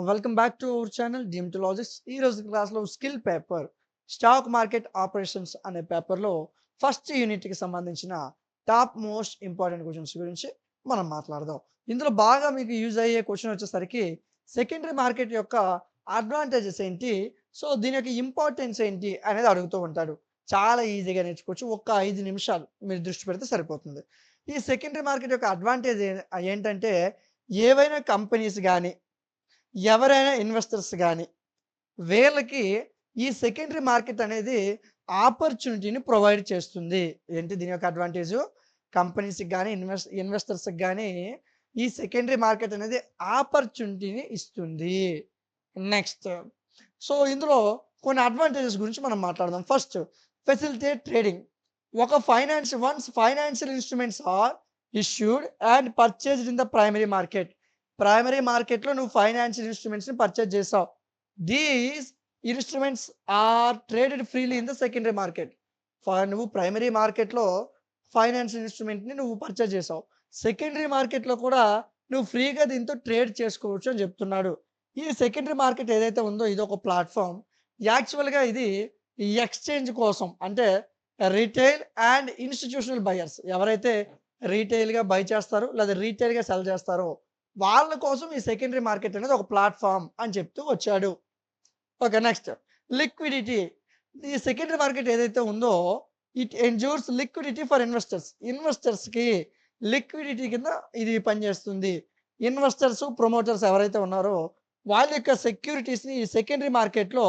Welcome back to our channel డిఎమ్టలాజిక్స్. ఈ రోజు క్లాస్లో skill paper stock market operations అనే పేపర్లో ఫస్ట్ యూనిట్కి సంబంధించిన టాప్ మోస్ట్ ఇంపార్టెంట్ క్వశ్చన్స్ గురించి మనం మాట్లాడదాం. ఇందులో బాగా మీకు యూజ్ అయ్యే క్వశ్చన్ వచ్చేసరికి సెకండరీ మార్కెట్ యొక్క అడ్వాంటేజెస్ ఏంటి, సో దీని యొక్క ఇంపార్టెన్స్ ఏంటి అనేది అడుగుతూ ఉంటాడు. చాలా ఈజీగా నేర్చుకోవచ్చు. ఒక్క 5 నిమిషాలు మీరు దృష్టి పెడితే సరిపోతుంది. ఈ సెకండరీ మార్కెట్ యొక్క అడ్వాంటేజ్ ఏంటంటే, ఏవైనా కంపెనీస్ కానీ ఎవరైనా ఇన్వెస్టర్స్ గానీ, వీళ్ళకి ఈ సెకండరీ మార్కెట్ అనేది ఆపర్చునిటీని ప్రొవైడ్ చేస్తుంది. ఏంటి దీని యొక్క అడ్వాంటేజు? కంపెనీస్‌కి గానీ, ఇన్వెస్టర్స్‌కి గానీ ఈ సెకండరీ మార్కెట్ అనేది ఆపర్చునిటీని ఇస్తుంది. నెక్స్ట్, సో ఇందులో కొన్ని అడ్వాంటేజెస్ గురించి మనం మాట్లాడదాం. First, facilitate trading. Once financial instruments are issued and purchased in the primary market. Primary మార్కెట్‌లో నువ్వు ఫైనాన్షియల్ ఇన్‌స్ట్రుమెంట్స్‌ని పర్చేజ్ చేసావు. These instruments are traded freely in the secondary market. నువ్వు ప్రైమరీ మార్కెట్‌లో ఫైనాన్షియల్ ఇన్‌స్ట్రుమెంట్‌ని నువ్వు పర్చేజ్ చేసావు. సెకండరీ మార్కెట్‌లో కూడా నువ్వు ఫ్రీగా దీంతో ట్రేడ్ చేసుకోవచ్చు అని చెప్తున్నాడు. ఈ సెకండరీ మార్కెట్ ఏదైతే ఉందో ఇదొక ప్లాట్‌ఫార్మ్. యాక్చువల్‌గా ఇది ఈ ఎక్స్‌చేంజ్ కోసం, అంటే రిటైల్ అండ్ ఇన్‌స్టిట్యూషనల్ బయర్స్ ఎవరైతే రీటైల్‌గా బై చేస్తారో లేదా రీటైల్‌గా సెల్ చేస్తారో వాళ్ళ కోసం ఈ సెకండరీ మార్కెట్ అనేది ఒక ప్లాట్‌ఫార్మ్ అని చెప్తూ వచ్చాడు. ఓకే. Next, liquidity. ఈ సెకండరీ మార్కెట్ ఏదైతే ఉందో it ensures liquidity for investors. ఇన్వెస్టర్స్‌కి లిక్విడిటీ కింద ఇది పనిచేస్తుంది. ఇన్వెస్టర్స్, ప్రమోటర్స్ ఎవరైతే ఉన్నారో వాళ్ళ యొక్క సెక్యూరిటీస్‌ని ఈ సెకండరీ మార్కెట్‌లో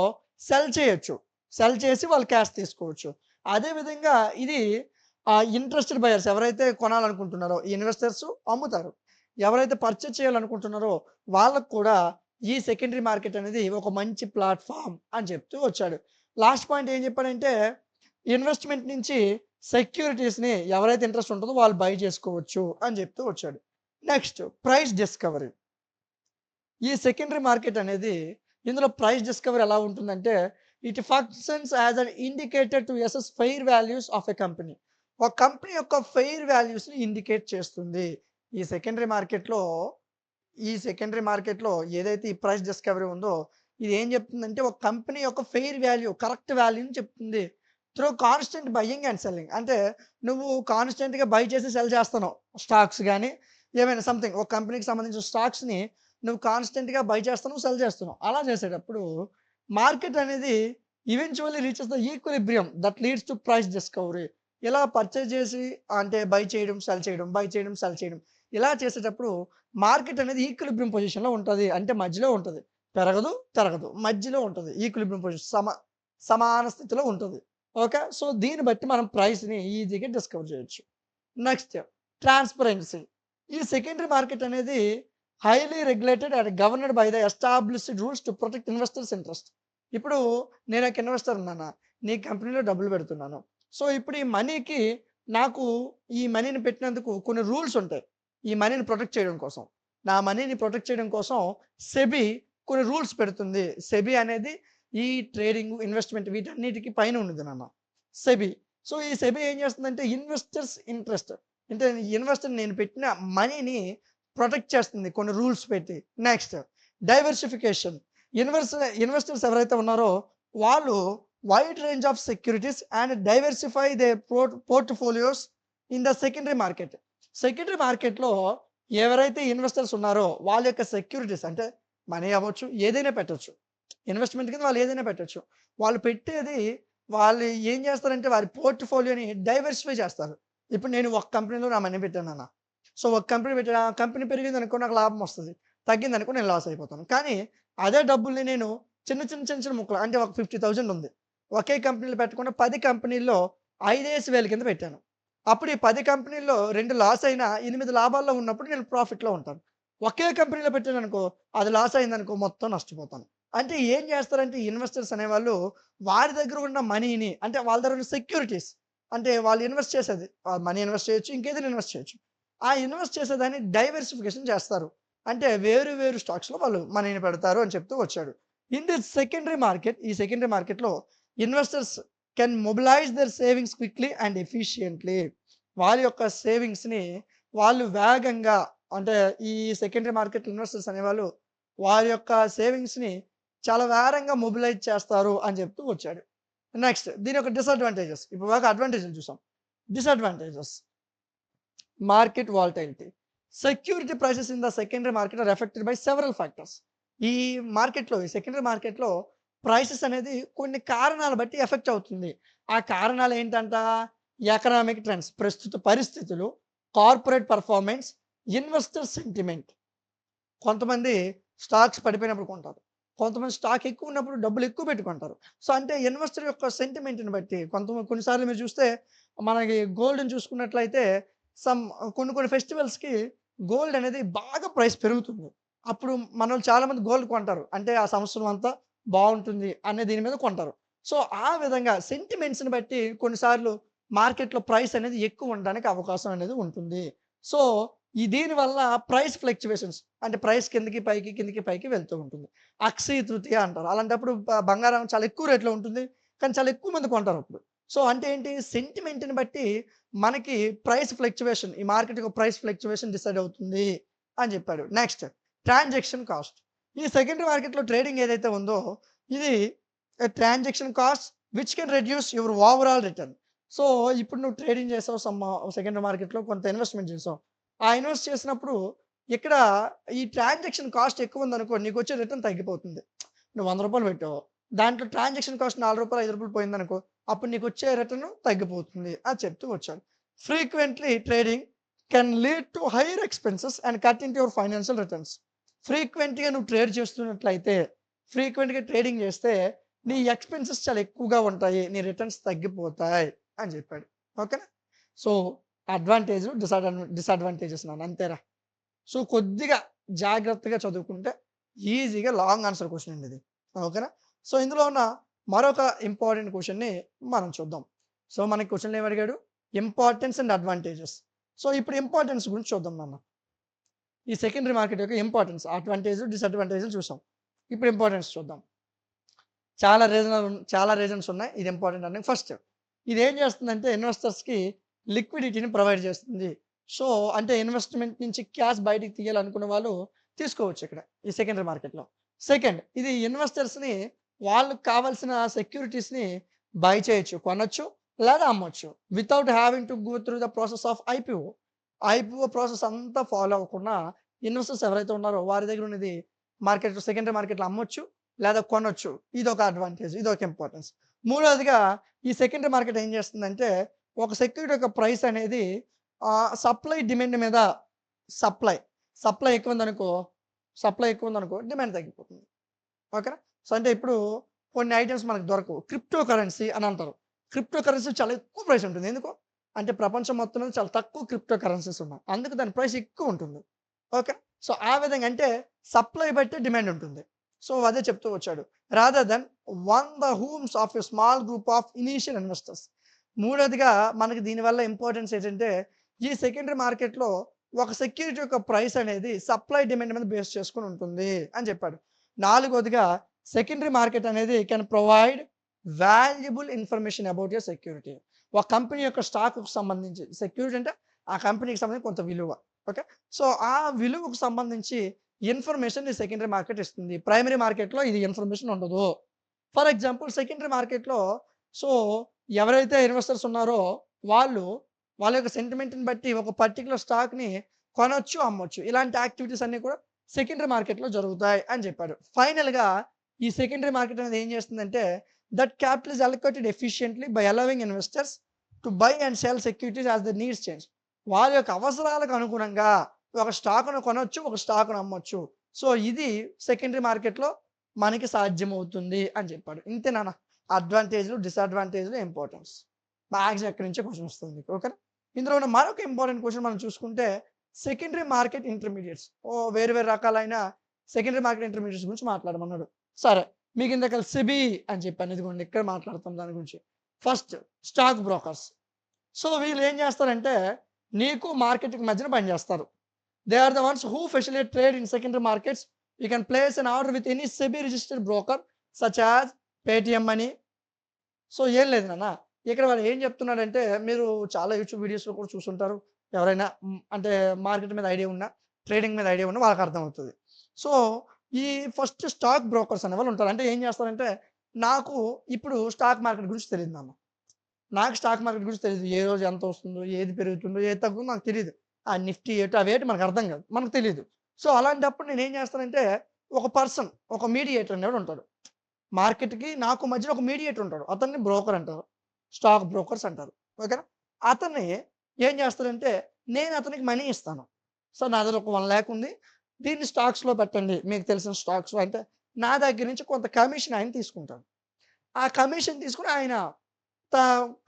సెల్ చేయొచ్చు. సెల్ చేసి వాళ్ళు క్యాష్ తీసుకోవచ్చు. అదే విధంగా ఇది ఇంట్రెస్టెడ్ బయర్స్ ఎవరైతే కొనాలనుకుంటున్నారో ఈ ఇన్వెస్టర్స్ అమ్ముతారు. ఎవరైతే పర్చేజ్ చేయాలనుకుంటున్నారో వాళ్ళకి కూడా ఈ సెకండరీ మార్కెట్ అనేది ఒక మంచి ప్లాట్‌ఫార్మ్ అని చెప్తూ వచ్చాడు. లాస్ట్ పాయింట్ ఏం చెప్పాడంటే, ఇన్వెస్ట్‌మెంట్ నుంచి సెక్యూరిటీస్‌ని ఎవరైతే ఇంట్రెస్ట్ ఉంటుందో వాళ్ళు బై చేసుకోవచ్చు అని చెప్తూ వచ్చాడు. Next, price discovery. ఈ సెకండరీ మార్కెట్ అనేది ఇందులో ప్రైస్ డిస్కవరీ ఎలా ఉంటుందంటే, it functions as an indicator to assess fair values of a company. ఒక కంపెనీ యొక్క ఫెయిర్ వాల్యూస్‌ని ఇండికేట్ చేస్తుంది. ఈ సెకండరీ మార్కెట్‌లో ఏదైతే ఈ ప్రైస్ డిస్కవరీ ఉందో ఇది ఏం చెప్తుందంటే, ఒక కంపెనీ యొక్క ఫెయిర్ వాల్యూ, కరెక్ట్ వాల్యూని చెప్తుంది. Through constant buying and selling. అంటే నువ్వు కాన్స్టెంట్‌గా బై చేసి సెల్ చేస్తున్నావు. స్టాక్స్ గానీ, ఏమైనా సంథింగ్ ఒక కంపెనీకి సంబంధించిన స్టాక్స్‌ని నువ్వు కాన్స్టెంట్‌గా బై చేస్తున్నావు, సెల్ చేస్తున్నావు. అలా చేసేటప్పుడు మార్కెట్ అనేది eventually reaches the equilibrium that leads to price discovery. ఇలా పర్చేజ్ చేసి, అంటే బై చేయడం, సెల్ చేయడం, బై చేయడం, సెల్ చేయడం, ఇలా చేసేటప్పుడు మార్కెట్ అనేది ఈక్విలిబ్రియం పొజిషన్‌లో ఉంటది. అంటే మధ్యలో ఉంటది. పెరగదు, తరగదు. మధ్యలో ఉంటది. ఈక్విలిబ్రియం పొజిషన్ సమాన స్థితిలో ఉంటది. ఓకే. సో దీన్ని బట్టి మనం ప్రైస్‌ని ఈజీగా డిస్కవర్ చేయొచ్చు. Next, transparency. ఈ సెకండరీ మార్కెట్ అనేది highly regulated and governed by the established rules to protect investors interest. ఇప్పుడు నేను ఒక ఇన్వెస్టర్ ఉన్నానా, నీ కంపెనీలో డబ్బులు పెడుతున్నాను. సో ఇప్పుడు నాకు ఈ మనీని పెట్టినందుకు కొన్ని రూల్స్ ఉంటాయి. ఈ మనీని ప్రొటెక్ట్ చేయడం కోసం. నా మనీని ప్రొటెక్ట్ చేయడం కోసం సెబీ కొన్ని రూల్స్ పెడుతుంది. సెబీ అనేది ఈ ట్రేడింగ్, ఇన్వెస్ట్‌మెంట్ వీటన్నిటికి పైన ఉన్నది నాన్న సెబీ. సో ఈ సెబీ ఏం చేస్తుందంటే ఇన్వెస్టర్స్ ఇంట్రెస్ట్, అంటే నేను పెట్టిన మనీని ప్రొటెక్ట్ చేస్తుంది కొన్ని రూల్స్ పెట్టి. Next, diversification. ఇన్వెస్టర్స్ ఎవరైతే ఉన్నారో వాళ్ళు wide range of securities and diversify their portfolios in the secondary market. Secondary మార్కెట్‌లో ఎవరైతే ఇన్వెస్టర్స్ ఉన్నారో వాళ్ళ యొక్క సెక్యూరిటీస్, అంటే మనీ అవ్వచ్చు, ఏదైనా పెట్టొచ్చు. ఇన్వెస్ట్‌మెంట్ కింద వాళ్ళు ఏదైనా పెట్టొచ్చు. వాళ్ళు పెట్టేది, వాళ్ళు ఏం చేస్తారంటే వారి పోర్ట్‌ఫోలియోని డైవర్సిఫై చేస్తారు. ఇప్పుడు నేను ఒక కంపెనీలో నా మనీ పెట్టానన్న. సో ఒక కంపెనీ పెట్టాను. ఆ కంపెనీ పెరిగిందనుకో నాకు లాభం వస్తది. తగ్గిందనుకో నేను లాస్ అయిపోతాను. కానీ అదే డబ్బుల్ని నేను చిన్న ముక్కలు, అంటే ఒక 50,000 ఉంది. ఒకే కంపెనీలో పెట్టకుండా 10 కంపెనీల్లో 5,000 కింద పెట్టాను. అప్పుడు ఈ 10 కంపెనీల్లో 2 లాస్ అయినా 8 లాభాల్లో ఉన్నప్పుడు నేను ప్రాఫిట్‌లో ఉంటాను. ఒకే కంపెనీలో పెట్టాననుకో, అది లాస్ అయిందనుకో మొత్తం నష్టపోతాను. అంటే ఏం చేస్తారంటే ఇన్వెస్టర్స్ అనేవాళ్ళు వారి దగ్గర ఉన్న మనీని, అంటే వాళ్ళ దగ్గర ఉన్న సెక్యూరిటీస్, అంటే వాళ్ళు ఇన్వెస్ట్ చేసేది మనీ ఇన్వెస్ట్ చేయొచ్చు, ఇంకేదైనా ఇన్వెస్ట్ చేయొచ్చు. ఆ ఇన్వెస్ట్ చేసేదాన్ని డైవర్సిఫికేషన్ చేస్తారు. అంటే వేరు స్టాక్స్‌లో వాళ్ళు మనీని పెడతారు అని చెప్తూ వచ్చాడు. ఇన్ దిస్ సెకండరీ మార్కెట్, ఈ సెకండరీ మార్కెట్‌లో investors can mobilise their savings quickly and efficiently. వాళ్ళ యొక్క సేవింగ్స్‌ని వాళ్ళు వేగంగా, అంటే ఈ సెకండరీ మార్కెట్ ఇన్వెస్టర్స్ అనేవాళ్ళు వారి యొక్క సేవింగ్స్‌ని చాలా వేగంగా మొబిలైజ్ చేస్తారు అని చెప్తూ వచ్చాడు. నెక్స్ట్ దీని యొక్క డిసడ్వాంటేజెస్ ఇప్పుడు వరకు అడ్వాంటేజ్‌లు చూసాం. Disadvantages market volatility. Security prices in the secondary market are affected by several factors. ఈ మార్కెట్‌లో ఈ సెకండరీ మార్కెట్‌లో ప్రైసెస్ అనేది కొన్ని కారణాలు బట్టి ఎఫెక్ట్ అవుతుంది. ఆ కారణాలు ఏంటంట? ఎకనామిక్ ట్రెండ్స్ ప్రస్తుత పరిస్థితులు, కార్పొరేట్ పెర్ఫార్మెన్స్, ఇన్వెస్టర్ సెంటిమెంట్. కొంతమంది స్టాక్స్ పడిపోయినప్పుడు కొంటారు. కొంతమంది స్టాక్ ఎక్కువ ఉన్నప్పుడు డబ్బులు ఎక్కువ పెట్టి కొంటారు. సో, అంటే ఇన్వెస్టర్ యొక్క సెంటిమెంట్‌ని బట్టి కొన్నిసార్లు మీరు చూస్తే మనకి గోల్డ్‌ని చూసుకున్నట్లయితే సమ్ కొన్ని కొన్ని ఫెస్టివల్స్‌కి గోల్డ్ అనేది బాగా ప్రైస్ పెరుగుతుంది. అప్పుడు మనోళ్ళు చాలామంది గోల్డ్ కొంటారు. అంటే ఆ సంవత్సరం అంతా బావుంటుంది అనే దీని మీద కొంటారు. సో, ఆ విధంగా సెంటిమెంట్స్‌ని బట్టి కొన్నిసార్లు మార్కెట్‌లో ప్రైస్ అనేది ఎక్కువ ఉండడానికి అవకాశం అనేది ఉంటుంది. సో, దీనివల్ల ప్రైస్ ఫ్లక్చుయేషన్స్ అంటే ప్రైస్ కిందకి పైకి, కిందకి పైకి వెళ్తూ ఉంటుంది. అక్షయ తృతీయ అంటారు. అలాంటప్పుడు బంగారం చాలా ఎక్కువ రేట్‌లో ఉంటుంది. కానీ చాలా ఎక్కువ మంది కొంటారప్పుడు. సో, అంటే ఏంటి సెంటిమెంట్‌ని బట్టి మనకి ప్రైస్ ఫ్లక్చుయేషన్ ఈ మార్కెట్ యొక్క ప్రైస్ ఫ్లక్చుయేషన్ డిసైడ్ అవుతుంది అని చెప్పాడు. Next transaction cost. ఈ సెకండరీ మార్కెట్‌లో ట్రేడింగ్ ఏదైతే ఉందో ఇది transaction cost which can reduce your overall return. So, ఇప్పుడు నువ్వు ట్రేడింగ్ చేసావు సెకండరీ మార్కెట్‌లో కొంత ఇన్వెస్ట్‌మెంట్ చేసావు. ఆ ఇన్వెస్ట్ చేసినప్పుడు ఇక్కడ ఈ ట్రాన్సాక్షన్ కాస్ట్ ఎక్కువుందనుకో నీకొచ్చే రిటర్న్ తగ్గిపోతుంది. నువ్వు రూ. 100 పెట్టావు. దాంట్లో ట్రాన్సాక్షన్ కాస్ట్ రూ. 4, రూ. 5 పోయిందనుకో అప్పుడు నీకొచ్చే రిటర్న్ తగ్గిపోతుంది అని చెప్తూ వచ్చాడు. Frequently trading can lead to hire expenses and cut into your financial returns. ఫ్రీక్వెంట్‌గా నువ్వు ట్రేడ్ చేస్తున్నట్లయితే ఫ్రీక్వెంట్‌గా ట్రేడింగ్ చేస్తే నీ ఎక్స్‌పెన్సెస్ చాలా ఎక్కువగా ఉంటాయి. నీ రిటర్న్స్ తగ్గిపోతాయి అని చెప్పాడు. ఓకేనా? సో, అడ్వాంటేజ్‌లు, డిసడ్వాంటేజెస్ నాన్న అంతేరా. సో, కొద్దిగా జాగ్రత్తగా చదువుకుంటే ఈజీగా లాంగ్ ఆన్సర్ క్వెషన్ అండి ఇది. ఓకేనా? సో, ఇందులో ఉన్న మరొక ఇంపార్టెంట్ క్వెషన్‌ని మనం చూద్దాం. సో, మనకి క్వెషన్‌లో ఏమి అడిగాడు? Importance and advantages. సో, ఇప్పుడు ఇంపార్టెన్స్ గురించి చూద్దాం నాన్న. ఈ సెకండరీ మార్కెట్ యొక్క ఇంపార్టెన్స్, అడ్వాంటేజ్, డిసడ్వాంటేజ్‌లు చూసాం. ఇప్పుడు ఇంపార్టెన్స్ చూద్దాం. చాలా రీజన్స్ ఉన్నాయి. ఇది ఇంపార్టెంట్ అని. ఫస్ట్ ఇదేం చేస్తుందంటే ఇన్వెస్టర్స్‌కి లిక్విడిటీని ప్రొవైడ్ చేస్తుంది. సో, అంటే ఇన్వెస్ట్‌మెంట్ నుంచి క్యాష్ బయటికి తీయాలనుకునే వాళ్ళు తీసుకోవచ్చు ఇక్కడ ఈ సెకండరీ మార్కెట్‌లో. సెకండ్ ఇది ఇన్వెస్టర్స్‌ని వాళ్ళకి కావాల్సిన సెక్యూరిటీస్‌ని బై చేయొచ్చు, కొనొచ్చు లేదా అమ్మొచ్చు. Without having to go through the process of IPO. IPO process అంతా ఫాలో అవ్వకుండా ఇన్వెస్టర్స్ ఎవరైతే ఉన్నారో వారి దగ్గర ఉన్నది సెకండరీ మార్కెట్‌లో అమ్మొచ్చు లేదా కొనొచ్చు. ఇదొక అడ్వాంటేజ్. ఇదొక ఇంపార్టెన్స్. మూడోదిగా ఈ సెకండరీ మార్కెట్ ఏం చేస్తుందంటే, ఒక సెక్యూరిటీ యొక్క ప్రైస్ అనేది సప్లై డిమాండ్ మీద సప్లై. సప్లై ఎక్కువుందనుకో, డిమాండ్ తగ్గిపోతుంది. ఓకేనా? సో, అంటే ఇప్పుడు కొన్ని ఐటెమ్స్ మనకు దొరకవు. క్రిప్టో కరెన్సీ అని అంటారు. క్రిప్టో కరెన్సీ చాలా ఎక్కువ ప్రైస్ ఉంటుంది. ఎందుకు? అంటే ప్రపంచం మొత్తం మీద చాలా తక్కువ క్రిప్టో కరెన్సీస్ ఉన్నాయి. అందుకు దాని ప్రైస్ ఎక్కువ ఉంటుంది. ఓకే. సో, ఆ విధంగా అంటే సప్లై బట్టి డిమాండ్ ఉంటుంది. సో, అదే చెప్తూ వచ్చాడు. Rather than one the homes of a small group of initial investors. మూడోదిగా మనకి దీనివల్ల ఇంపార్టెన్స్ ఏంటంటే, ఈ సెకండరీ మార్కెట్‌లో ఒక సెక్యూరిటీ యొక్క ప్రైస్ అనేది సప్లై డిమాండ్ మీద బేస్ చేసుకొని ఉంటుంది అని చెప్పాడు. నాలుగోదిగా సెకండరీ మార్కెట్ అనేది can provide valuable information about your security. ఒక కంపెనీ యొక్క స్టాక్‌కు సంబంధించి సెక్యూరిటీ అంటే ఆ కంపెనీకి సంబంధించి కొంత విలువ. ఓకే. సో, ఆ విలువకు సంబంధించి ఇన్ఫర్మేషన్ ఈ సెకండరీ మార్కెట్ ఇస్తుంది. ప్రైమరీ మార్కెట్‌లో ఇది ఇన్ఫర్మేషన్ ఉండదు. ఫర్ ఎగ్జాంపుల్ సెకండరీ మార్కెట్‌లో సో, ఎవరైతే ఇన్వెస్టర్స్ ఉన్నారో వాళ్ళు వాళ్ళ యొక్క సెంటిమెంట్‌ని బట్టి ఒక పర్టిక్యులర్ స్టాక్‌ని కొనొచ్చు, అమ్మొచ్చు. ఇలాంటి యాక్టివిటీస్ అన్నీ కూడా సెకండరీ మార్కెట్‌లో జరుగుతాయి అని చెప్పాడు. ఫైనల్‌గా ఈ సెకండరీ మార్కెట్ అనేది ఏం చేస్తుందంటే that capital is allocated efficiently by allowing investors to buy and sell securities as the needs change. వాళ్ళ యొక్క అవసరాలకు అనుగుణంగా ఒక స్టాక్‌ను కొనొచ్చు, ఒక స్టాక్‌ను అమ్మొచ్చు. సో, ఇది సెకండరీ మార్కెట్‌లో మనకి సాధ్యమవుతుంది అని చెప్పాడు. ఇంతే నాన్న. అడ్వాంటేజ్‌లు, డిసడ్వాంటేజ్‌లు, ఇంపార్టెన్స్. మ్యాక్స్ ఎక్కడి నుంచో క్వెషన్ వస్తుంది మీకు. ఓకేనా? ఇందులో ఉన్న మరొక ఇంపార్టెంట్ క్వెషన్ మనం చూసుకుంటే సెకండరీ మార్కెట్ ఇంటర్మీడియేట్స్. వేరు వేరు రకాలైన సెకండరీ మార్కెట్ ఇంటర్మీడియేట్స్ గురించి మాట్లాడమన్నాడు. సరే. మీకు ఇందాక సెబీ అని చెప్పాను. ఇదిగోండి ఇక్కడ మాట్లాడతాం దాని గురించి. First stock brokers. సో, వీళ్ళు ఏం చేస్తారంటే నీకు మార్కెట్‌కి మధ్యన పనిచేస్తారు. They are the ones who facilitate trade in secondary markets. You can place an order with any SEBI registered broker such as Paytm money. So, ఏం లేదు నాన్న. ఇక్కడ వాళ్ళు ఏం చెప్తున్నాడంటే మీరు చాలా యూట్యూబ్ వీడియోస్‌లో కూడా చూసుంటారు. ఎవరైనా అంటే మార్కెట్ మీద ఐడియా ఉన్నా, ట్రేడింగ్ మీద ఐడియా ఉన్నా వాళ్ళకి అర్థమవుతది. సో, ఈ ఫస్ట్ స్టాక్ బ్రోకర్స్ అనేవాళ్ళు ఉంటారు. అంటే ఏం చేస్తారంటే, నాకు ఇప్పుడు స్టాక్ మార్కెట్ గురించి తెలీదు నాన్న. నాకు స్టాక్ మార్కెట్ గురించి తెలీదు. ఏ రోజు ఎంత వస్తుందో, ఏది పెరుగుతుందో, ఏది తగ్గుతుందో నాకు తెలీదు. ఆ నిఫ్టీ ఏటో అవేటి మనకు అర్థం కాదు. మనకు తెలీదు. సో, అలాంటప్పుడు నేనేం చేస్తానంటే, ఒక పర్సన్, ఒక మీడియేటర్ అనేవాడు ఉంటాడు. మార్కెట్‌కి నాకు మధ్యలో ఒక మీడియేటర్ ఉంటాడు. అతన్ని బ్రోకర్ అంటారు. స్టాక్ బ్రోకర్స్ అంటారు. ఓకేనా? అతన్ని ఏం చేస్తాడంటే, నేను అతనికి మనీ ఇస్తాను. సో, నా దగ్గర ఒక 1,00,000 ఉంది. దీన్ని స్టాక్స్‌లో పెట్టండి. మీకు తెలిసిన స్టాక్స్ అంటే నా దగ్గర నుంచి కొంత కమిషన్ ఆయన తీసుకుంటాడు. ఆ కమిషన్ తీసుకొని ఆయన త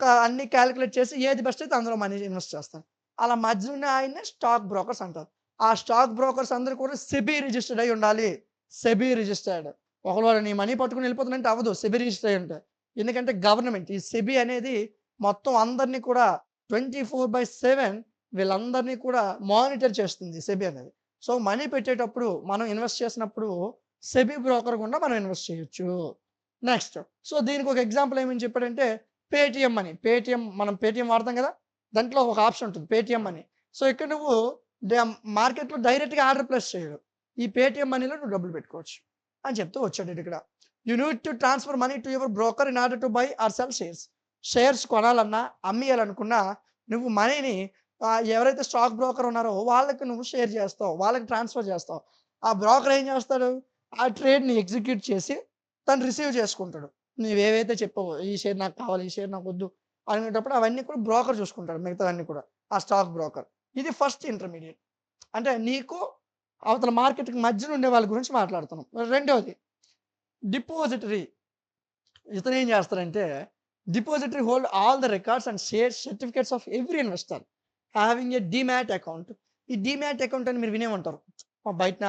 క అన్నీ కాలిక్యులేట్ చేసి ఏది బెస్ట్ అయితే అందులో మనీ ఇన్వెస్ట్ చేస్తాడు. అలా మధ్యలో ఉన్న ఆయన్నే స్టాక్ బ్రోకర్స్ అంటారు. ఆ స్టాక్ బ్రోకర్స్ అందరూ కూడా సెబీ రిజిస్టర్డ్ అయ్యి ఉండాలి. SEBI registered. ఒకవేళ నీ మనీ పట్టుకొని వెళ్ళిపోతానంటే అవ్వదు. సెబీ రిజిస్టర్ అయ్యి ఉంటే. ఎందుకంటే గవర్నమెంట్ ఈ సెబీ అనేది మొత్తం అందరిని కూడా 24/7 వీళ్ళందరినీ కూడా మానిటర్ చేస్తుంది సెబీ అనేది. సో, మనీ పెట్టేటప్పుడు మనం ఇన్వెస్ట్ చేసినప్పుడు సెబీ బ్రోకర్ గుండా మనం ఇన్వెస్ట్ చేయొచ్చు. నెక్స్ట్ సో, దీనికి ఒక ఎగ్జాంపుల్ ఏమని చెప్పాడంటే పేటీఎం మనీ. మనం పేటీఎం వాడతాం కదా! దాంట్లో ఒక ఆప్షన్ ఉంటుంది పేటీఎం మనీ. సో, ఇక్కడ నువ్వు డ మార్కెట్‌లో డైరెక్ట్‌గా ఆర్డర్ ప్లేస్ చేయడు. ఈ పేటీఎం మనీలో నువ్వు డబ్బులు పెట్టుకోవచ్చు అని చెప్తూ వచ్చాడు ఇక్కడ. You need to transfer money to your broker in order to buy or sell shares. Shares కొనాలన్నా, అమ్మేయాలనుకున్నా నువ్వు మనీని ఎవరైతే స్టాక్ బ్రోకర్ ఉన్నారో వాళ్ళకి నువ్వు షేర్ చేస్తావు. వాళ్ళకి ట్రాన్స్‌ఫర్ చేస్తావు. ఆ బ్రోకర్ ఏం చేస్తాడు? ఆ ట్రేడ్‌ని ఎగ్జిక్యూట్ చేసి తను రిసీవ్ చేసుకుంటాడు. నువ్వేవైతే చెప్పావో ఈ షేర్ నాకు కావాలి, ఈ షేర్ నాకొద్దు అనేటప్పుడు అవన్నీ కూడా బ్రోకర్ చూసుకుంటాడు మిగతావన్నీ కూడా. ఆ స్టాక్ బ్రోకర్. ఇది ఫస్ట్ ఇంటర్మీడియేట్. అంటే నీకు అవతల మార్కెట్‌కి మధ్యన ఉండే వాళ్ళ గురించి మాట్లాడుతున్నాం. రెండోది డిపాజిటరీ. ఇతనేం చేస్తాడంటే depository hold all the records and share certificates of every investor having A demat account. ఈ డీమ్యాట్ అకౌంట్ అని మీరు వినే ఉంటారు. బయటన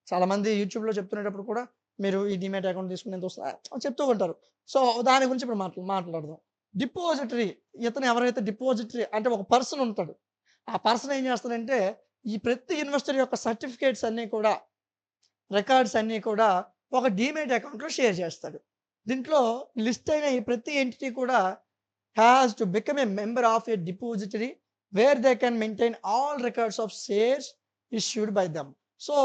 చాలామంది యూట్యూబ్‌లో చెప్తునేటప్పుడు కూడా మీరు ఈ డీమ్యాట్ అకౌంట్ తీసుకుంటే ఎంత వస్తది చెప్తూ ఉంటారు. సో, దాని గురించి ఇప్పుడు మాట్లాడదాం. డిపాజిటరీ ఇతను ఎవరైతే డిపాజిటరీ అంటే ఒక పర్సన్ ఉంటాడు. ఆ పర్సన్ ఏం చేస్తాడంటే ఈ ప్రతి ఇన్వెస్టర్ యొక్క సర్టిఫికేట్స్ అన్నీ కూడా రికార్డ్స్ అన్నీ కూడా ఒక డీమ్యాట్ అకౌంట్‌లో షేర్ చేస్తాడు. దీంట్లో లిస్ట్ అయిన ఈ ప్రతి ఎంటిటీ కూడా has to become a member of A depository where they can maintain all records of shares issued by them. So,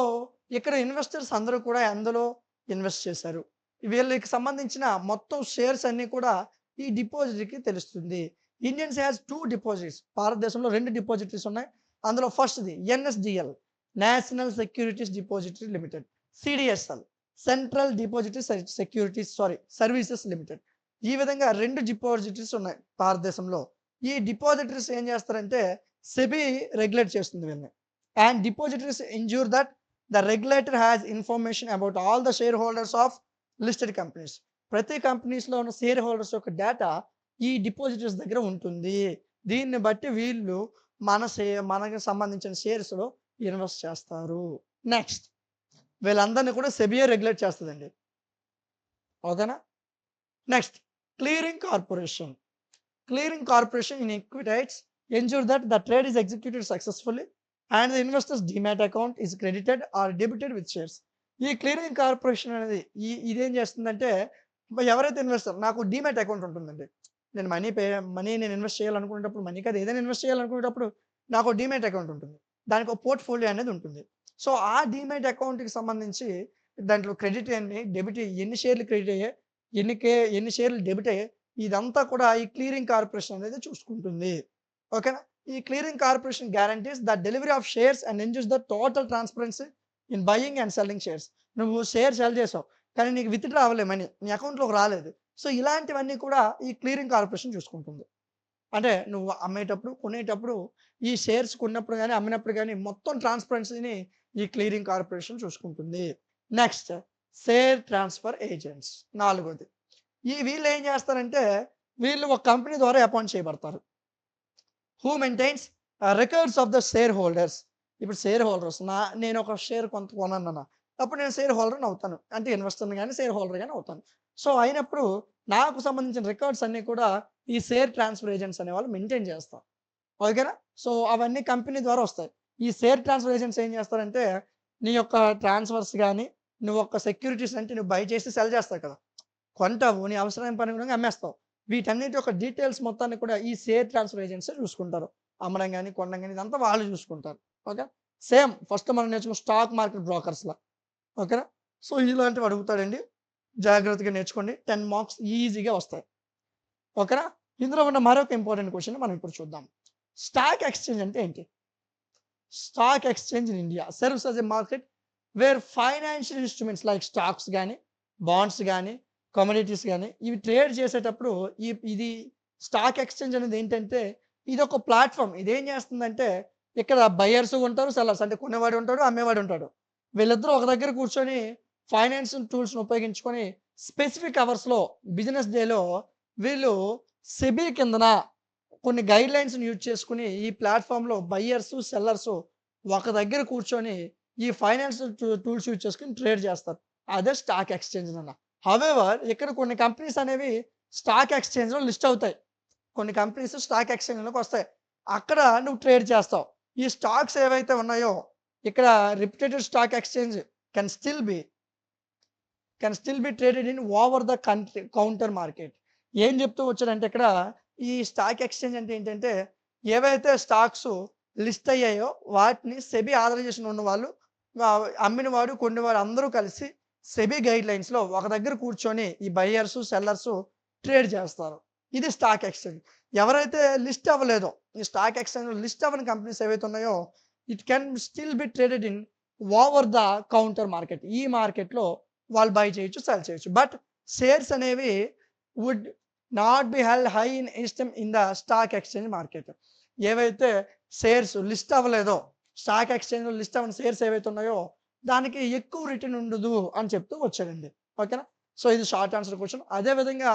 ఇక్కడ ఇన్వెస్టర్స్ అందరూ కూడా అందులో ఇన్వెస్ట్ చేశారు. వీళ్ళకి సంబంధించిన మొత్తం షేర్స్ అన్నీ కూడా ఈ డిపాజిటరీకి తెలుస్తుంది. Indians has 2 deposits. భారతదేశంలో 2 డిపాజిటరీస్ ఉన్నాయి. అందులో ఫస్ట్‌ది NSDL national securities depository limited. CDSL central depository services limited. ఈ విధంగా 2 డిపాజిటరీస్ ఉన్నాయి భారతదేశంలో. ఈ డిపాజిటరీస్ ఏం చేస్తారంటే సెబీ రెగ్యులేట్ చేస్తుంది వీళ్ళని. And depositories ensure that the regulator has information about all the share holders of listed companies. ప్రతి కంపెనీస్‌లో ఉన్న షేర్ హోల్డర్స్ యొక్క డేటా ఈ డిపాజిటరీస్ దగ్గర ఉంటుంది. దీన్ని బట్టి వీళ్ళు మనకి సంబంధించిన షేర్స్‌లో ఇన్వెస్ట్ చేస్తారు. నెక్స్ట్ వీళ్ళందరిని కూడా సెబియే రెగ్యులేట్ చేస్తదండి. ఓకేనా? Next clearing corporation. Clearing corporation in equities ensure that the trade is executed successfully and the investor's demat account is credited or debited with shares. ఈ క్లియరింగ్ కార్పొరేషన్ అనేది ఇదేం చేస్తుందంటే ఎవరైతే ఇన్వెస్టర్ నాకు డీమ్యాట్ అకౌంట్ ఉంటుందండి. నేను money నేను invest చేయాలనుకునేటప్పుడు money కాదు ఏదైనా ఇన్వెస్ట్ చేయాలనుకునేటప్పుడు నాకు డీమ్యాట్ అకౌంట్ ఉంటుంది. దానికి ఒక పోర్ట్‌ఫోలియో అనేది ఉంటుంది. సో, ఆ డీమ్యాట్ అకౌంట్‌కి సంబంధించి దాంట్లో క్రెడిట్ ఎన్ని, డెబిట్ ఎన్ని షేర్లు క్రెడిట్ అయ్యాయి, ఎన్ని షేర్లు డెబిట్ అయ్యాయి ఇదంతా కూడా ఈ క్లియరింగ్ కార్పొరేషన్ అనేది చూసుకుంటుంది. ఓకేనా? ఈ clearing corporation guarantees the delivery of shares and ensures the total transparency in buying and selling shares. నువ్వు షేర్ సెల్ చేసావు. కానీ నీకు విత్‌డ్రా అవ్వలే మనీ. నీ అకౌంట్‌లోకి రాలేదు. సో, ఇలాంటివన్నీ కూడా ఈ క్లియరింగ్ కార్పొరేషన్ చూసుకుంటుంది. అంటే నువ్వు అమ్మేటప్పుడు, కొనేటప్పుడు ఈ షేర్స్ కొన్నప్పుడు గాని, అమ్మినప్పుడు గాని మొత్తం ట్రాన్స్‌పరెన్సీని ఈ క్లియరింగ్ కార్పొరేషన్ చూసుకుంటుంది. నెక్స్ట్ షేర్ ట్రాన్స్‌ఫర్ ఏజెంట్స్ నాలుగోది. వీళ్ళేం చేస్తారంటే వీళ్ళు ఒక కంపెనీ ద్వారా అపాయింట్ చేయబడతారు. Who maintains records of the share holders. ఇప్పుడు షేర్ హోల్డర్స్ నేను ఒక షేర్ కొంత కొన్నానన్న. అప్పుడు నేను షేర్ హోల్డర్‌ని అవుతాను. అంటే ఇన్వెస్టర్‌ని గాని, షేర్ హోల్డర్ గాని అవుతాను. సో, అయినప్పుడు నాకు సంబంధించిన రికార్డ్స్ అన్నీ కూడా ఈ షేర్ ట్రాన్స్‌ఫర్ ఏజెంట్స్ అనేవాళ్ళు మెయింటైన్ చేస్తారు. ఓకేనా? సో, అవన్నీ కంపెనీ ద్వారా వస్తాయి. ఈ షేర్ ట్రాన్స్‌ఫర్ ఏజెంట్స్ ఏం చేస్తారంటే నీ యొక్క ట్రాన్స్‌ఫర్స్ గాని, నువ్వు ఒక సెక్యూరిటీస్ అంటే నువ్వు బై చేసి సెల్ చేస్తావు కదా! కొంటావు. నీ అవసరానికి అనుగుణంగా అమ్మేస్తావు. వీటన్నిటి యొక్క డీటెయిల్స్ మొత్తాన్ని కూడా ఈ షేర్ ట్రాన్స్‌ఫర్ ఏజెన్సీ చూసుకుంటారు. అమ్మడం గాని, కొనడం గాని ఇదంతా వాళ్ళు చూసుకుంటారు. ఓకే. సేమ్ ఫస్ట్ మనం నేర్చుకున్న స్టాక్ మార్కెట్ బ్రోకర్స్‌లా. ఓకేనా? సో, ఇలాంటివి అడుగుతాడండి. జాగ్రత్తగా నేర్చుకోండి. 10 మార్క్స్ ఈజీగా వస్తాయి. ఓకేనా? ఇందులో ఉన్న మరొక ఇంపార్టెంట్ క్వెషన్ మనం ఇప్పుడు చూద్దాం. స్టాక్ ఎక్స్‌చేంజ్ అంటే ఏంటి? Stock exchange in India serves as a market where financial instruments like stocks గాని, బాండ్స్ గాని, కమోడిటీస్ గాని ఇవి ట్రేడ్ చేసేటప్పుడు ఇది స్టాక్ ఎక్స్‌చేంజ్ అనేది ఏంటంటే ఇదొక ప్లాట్‌ఫార్మ్. ఇదేం చేస్తుందంటే ఇక్కడ బయర్స్ ఉంటారు, సెల్లర్స్ అంటే కొనేవాడు ఉంటాడు, అమ్మేవాడు ఉంటాడు. వీళ్ళిద్దరూ ఒక దగ్గర కూర్చొని ఫైనాన్షియల్ టూల్స్‌ని ఉపయోగించుకొని స్పెసిఫిక్ అవర్స్‌లో బిజినెస్ డేలో వీళ్ళు సెబీ కిందన కొన్ని గైడ్‌లైన్స్‌ని యూజ్ చేసుకొని ఈ ప్లాట్‌ఫార్మ్‌లో బయ్యర్స్, సెల్లర్స్ ఒక దగ్గర కూర్చొని ఈ ఫైనాన్షియల్ టూల్స్ యూజ్ చేసుకొని ట్రేడ్ చేస్తారు. అదే స్టాక్ ఎక్స్‌చేంజ్ అన్న. హౌవెవర్ ఇక్కడ కొన్ని కంపెనీస్ అనేవి స్టాక్ ఎక్స్‌చేంజ్‌లో లిస్ట్ అవుతాయి. కొన్ని కంపెనీస్ స్టాక్ ఎక్స్‌చేంజ్‌లోకి వస్తాయి. అక్కడ నువ్వు ట్రేడ్ చేస్తావు. ఈ స్టాక్స్ ఏవైతే ఉన్నాయో ఇక్కడ reputed stock exchange can still be traded in over the counter market. ఏం చెప్తూ వచ్చాడంటే ఇక్కడ ఈ స్టాక్ ఎక్స్చేంజ్ అంటే ఏంటంటే ఏవైతే స్టాక్స్ లిస్ట్ అయ్యాయో వాటిని సెబీ ఆథరైజేషన్ ఉన్న వాళ్ళు అమ్మిన వాడు కొన్నవాడు అందరూ కలిసి సెబీ గైడ్ లైన్స్లో ఒక దగ్గర కూర్చొని ఈ బయ్యర్స్ సెల్లర్స్ ట్రేడ్ చేస్తారు. ఇది స్టాక్ ఎక్స్చేంజ్. ఎవరైతే లిస్ట్ అవ్వలేదో ఈ స్టాక్ ఎక్స్చేంజ్ లిస్ట్ అవ్వని కంపెనీస్ ఏవైతే ఉన్నాయో it can still be traded in over the counter market. ఈ మార్కెట్లో వాళ్ళు బై చేయొచ్చు, సెల్ చేయొచ్చు. బట్ షేర్స్ అనేవి would not be held high in system in the stock exchange market. ఏవైతే షేర్స్ లిస్ట్ అవ్వలేదో స్టాక్ ఎక్స్చేంజ్లో లిస్ట్ అవ్వని షేర్స్ ఏవైతే ఉన్నాయో దానికి ఎక్కువ రిటర్న్ ఉండదు అని చెప్తూ వచ్చాడండి. ఓకేనా? సో ఇది షార్ట్ ఆన్సర్ క్వశ్చన్. అదేవిధంగా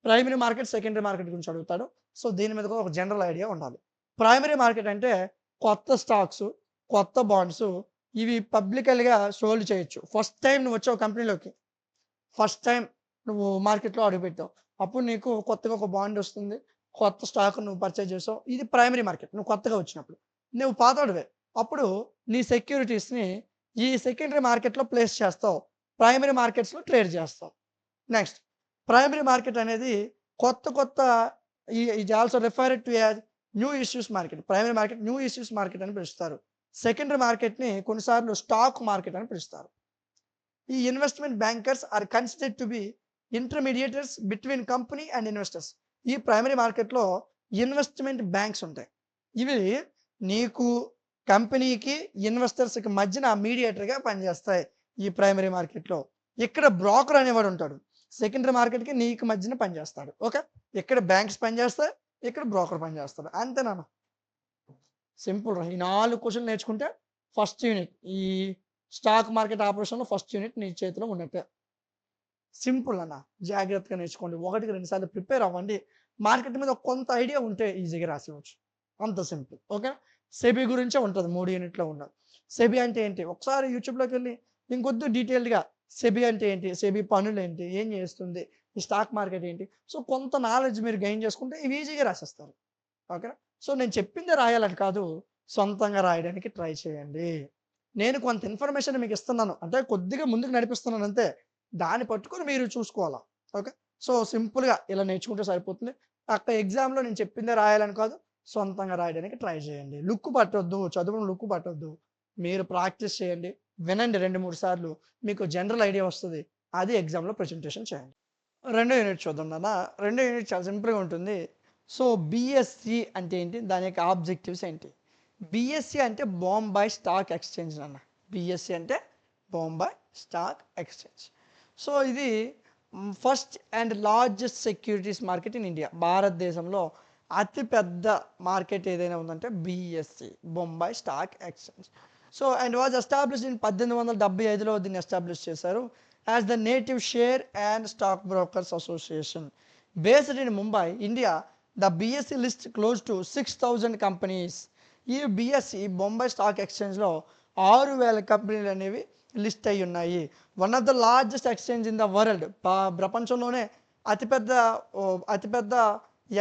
ప్రైమరీ మార్కెట్, సెకండరీ మార్కెట్ గురించి అడుగుతాడు. సో దీని మీద కూడా ఒక జనరల్ ఐడియా ఉండాలి. ప్రైమరీ మార్కెట్ అంటే కొత్త స్టాక్స్, కొత్త బాండ్స్ ఇవి పబ్లికల్‌గా సోల్డ్ చేయొచ్చు. ఫస్ట్ టైమ్ నువ్వు వచ్చావు కంపెనీలోకి. ఫస్ట్ టైమ్ నువ్వు మార్కెట్‌లో అడుగుపెట్టావు. అప్పుడు నీకు కొత్తగా ఒక బాండ్ వస్తుంది. కొత్త స్టాక్ నువ్వు పర్చేజ్ చేసావు. ఇది ప్రైమరీ మార్కెట్. నువ్వు కొత్తగా వచ్చినప్పుడు. నువ్వు పాతోడివే. అప్పుడు నీ సెక్యూరిటీస్‌ని ఈ సెకండరీ మార్కెట్‌లో ప్లేస్ చేస్తావు. ప్రైమరీ మార్కెట్స్‌లో ట్రేడ్ చేస్తావు. నెక్స్ట్ ప్రైమరీ మార్కెట్ అనేది కొత్త is also referred to as new issues market. Primary market new issues market అని పిలుస్తారు. సెకండరీ మార్కెట్‌ని కొన్నిసార్లు స్టాక్ మార్కెట్ అని పిలుస్తారు. ఈ investment bankers are considered to be intermediators between company and investors. ఈ ప్రైమరీ మార్కెట్‌లో ఇన్వెస్ట్మెంట్ బ్యాంక్స్ ఉంటాయి. ఇవి నీకు కంపెనీకి ఇన్వెస్టర్స్‌కి మధ్యన మీడియేటర్‌గా పనిచేస్తాయి ఈ ప్రైమరీ మార్కెట్‌లో. ఇక్కడ బ్రోకర్ అనేవాడు ఉంటాడు. సెకండరీ మార్కెట్‌కి నీకు మధ్యన పనిచేస్తాడు. ఓకే. ఇక్కడ బ్యాంక్స్ పనిచేస్తాయి. ఇక్కడ బ్రోకర్ పనిచేస్తాడు. అంతేనా? సింపుల్ రా. ఈ 4 క్వెషన్‌లు నేర్చుకుంటే ఫస్ట్ యూనిట్ ఈ స్టాక్ మార్కెట్ ఆపరేషన్‌లో ఫస్ట్ యూనిట్ నీ చేతిలో ఉన్నట్టే. సింపుల్ అన్న. జాగ్రత్తగా నేర్చుకోండి. 1కి 2 సార్లు ప్రిపేర్ అవ్వండి. మార్కెట్ మీద కొంత ఐడియా ఉంటే ఈజీగా రాసేయవచ్చు. అంత సింపుల్. ఓకే. సెబీ గురించే ఉంటది 3 యూనిట్‌లో ఉన్నది. సెబీ అంటే ఏంటి? ఒకసారి యూట్యూబ్‌లోకెళ్ళి ఇంకొద్ది డీటెయిల్డ్‌గా సెబీ అంటే ఏంటి? సెబీ పనులేంటి? ఏం చేస్తుంది? ఈ స్టాక్ మార్కెట్ ఏంటి? సో, కొంత నాలెడ్జ్ మీరు గెయిన్ చేసుకుంటే ఇవి ఈజీగా రాసేస్తారు. ఓకేనా? సో, నేను చెప్పిందే రాయాలని కాదు. సొంతంగా రాయడానికి ట్రై చేయండి. నేను కొంత ఇన్ఫర్మేషన్ మీకు ఇస్తున్నాను. అంటే కొద్దిగా ముందుకు నడిపిస్తున్నాను అంతే. దాన్ని పట్టుకొని మీరు చూసుకోవాలా. ఓకే. సో, సింపుల్‌గా ఇలా నేర్చుకుంటే సరిపోతుంది. అక్కడ ఎగ్జామ్‌లో నేను చెప్పిందే రాయాలని కాదు. సొంతంగా రాయడానికి ట్రై చేయండి. లుక్ పట్టొద్దు. చదువును లుక్ పట్టొద్దు. మీరు ప్రాక్టీస్ చేయండి. వినండి 2, 3 సార్లు. మీకు జనరల్ ఐడియా వస్తది. అది ఎగ్జామ్‌లో ప్రెజెంటేషన్ చేయండి. రెండో యూనిట్ చూద్దాం నాన్న. రెండో యూనిట్ చాలా సింపుల్‌గా ఉంటుంది. సో, బీఎస్‌సి అంటే ఏంటి? దాని యొక్క ఆబ్జెక్టివ్స్ ఏంటి? బీఎస్‌సి అంటే బొంబాయి స్టాక్ ఎక్స్‌చేంజ్ నాన్న. బీఎస్‌సి అంటే బొంబాయి స్టాక్ ఎక్స్‌చేంజ్. సో, ఇది first and largest securities market in India. భారతదేశంలో అతి పెద్ద మార్కెట్ ఏదైనా ఉందంటే BSC Bombay stock exchange. So, and was established in 1875లో దీన్ని ఎస్టాబ్లిష్ చేశారు. As the native share and stock brokers association. Based in Mumbai, India, the BSC list close to 6000 companies. ఈ BSC Bombay stock ఎక్స్‌చేంజ్‌లో 6000 కంపెనీలు అనేవి లిస్ట్ అయ్యి ఉన్నాయి. One of the largest exchange in the world. ప్రపంచంలోనే అతిపెద్ద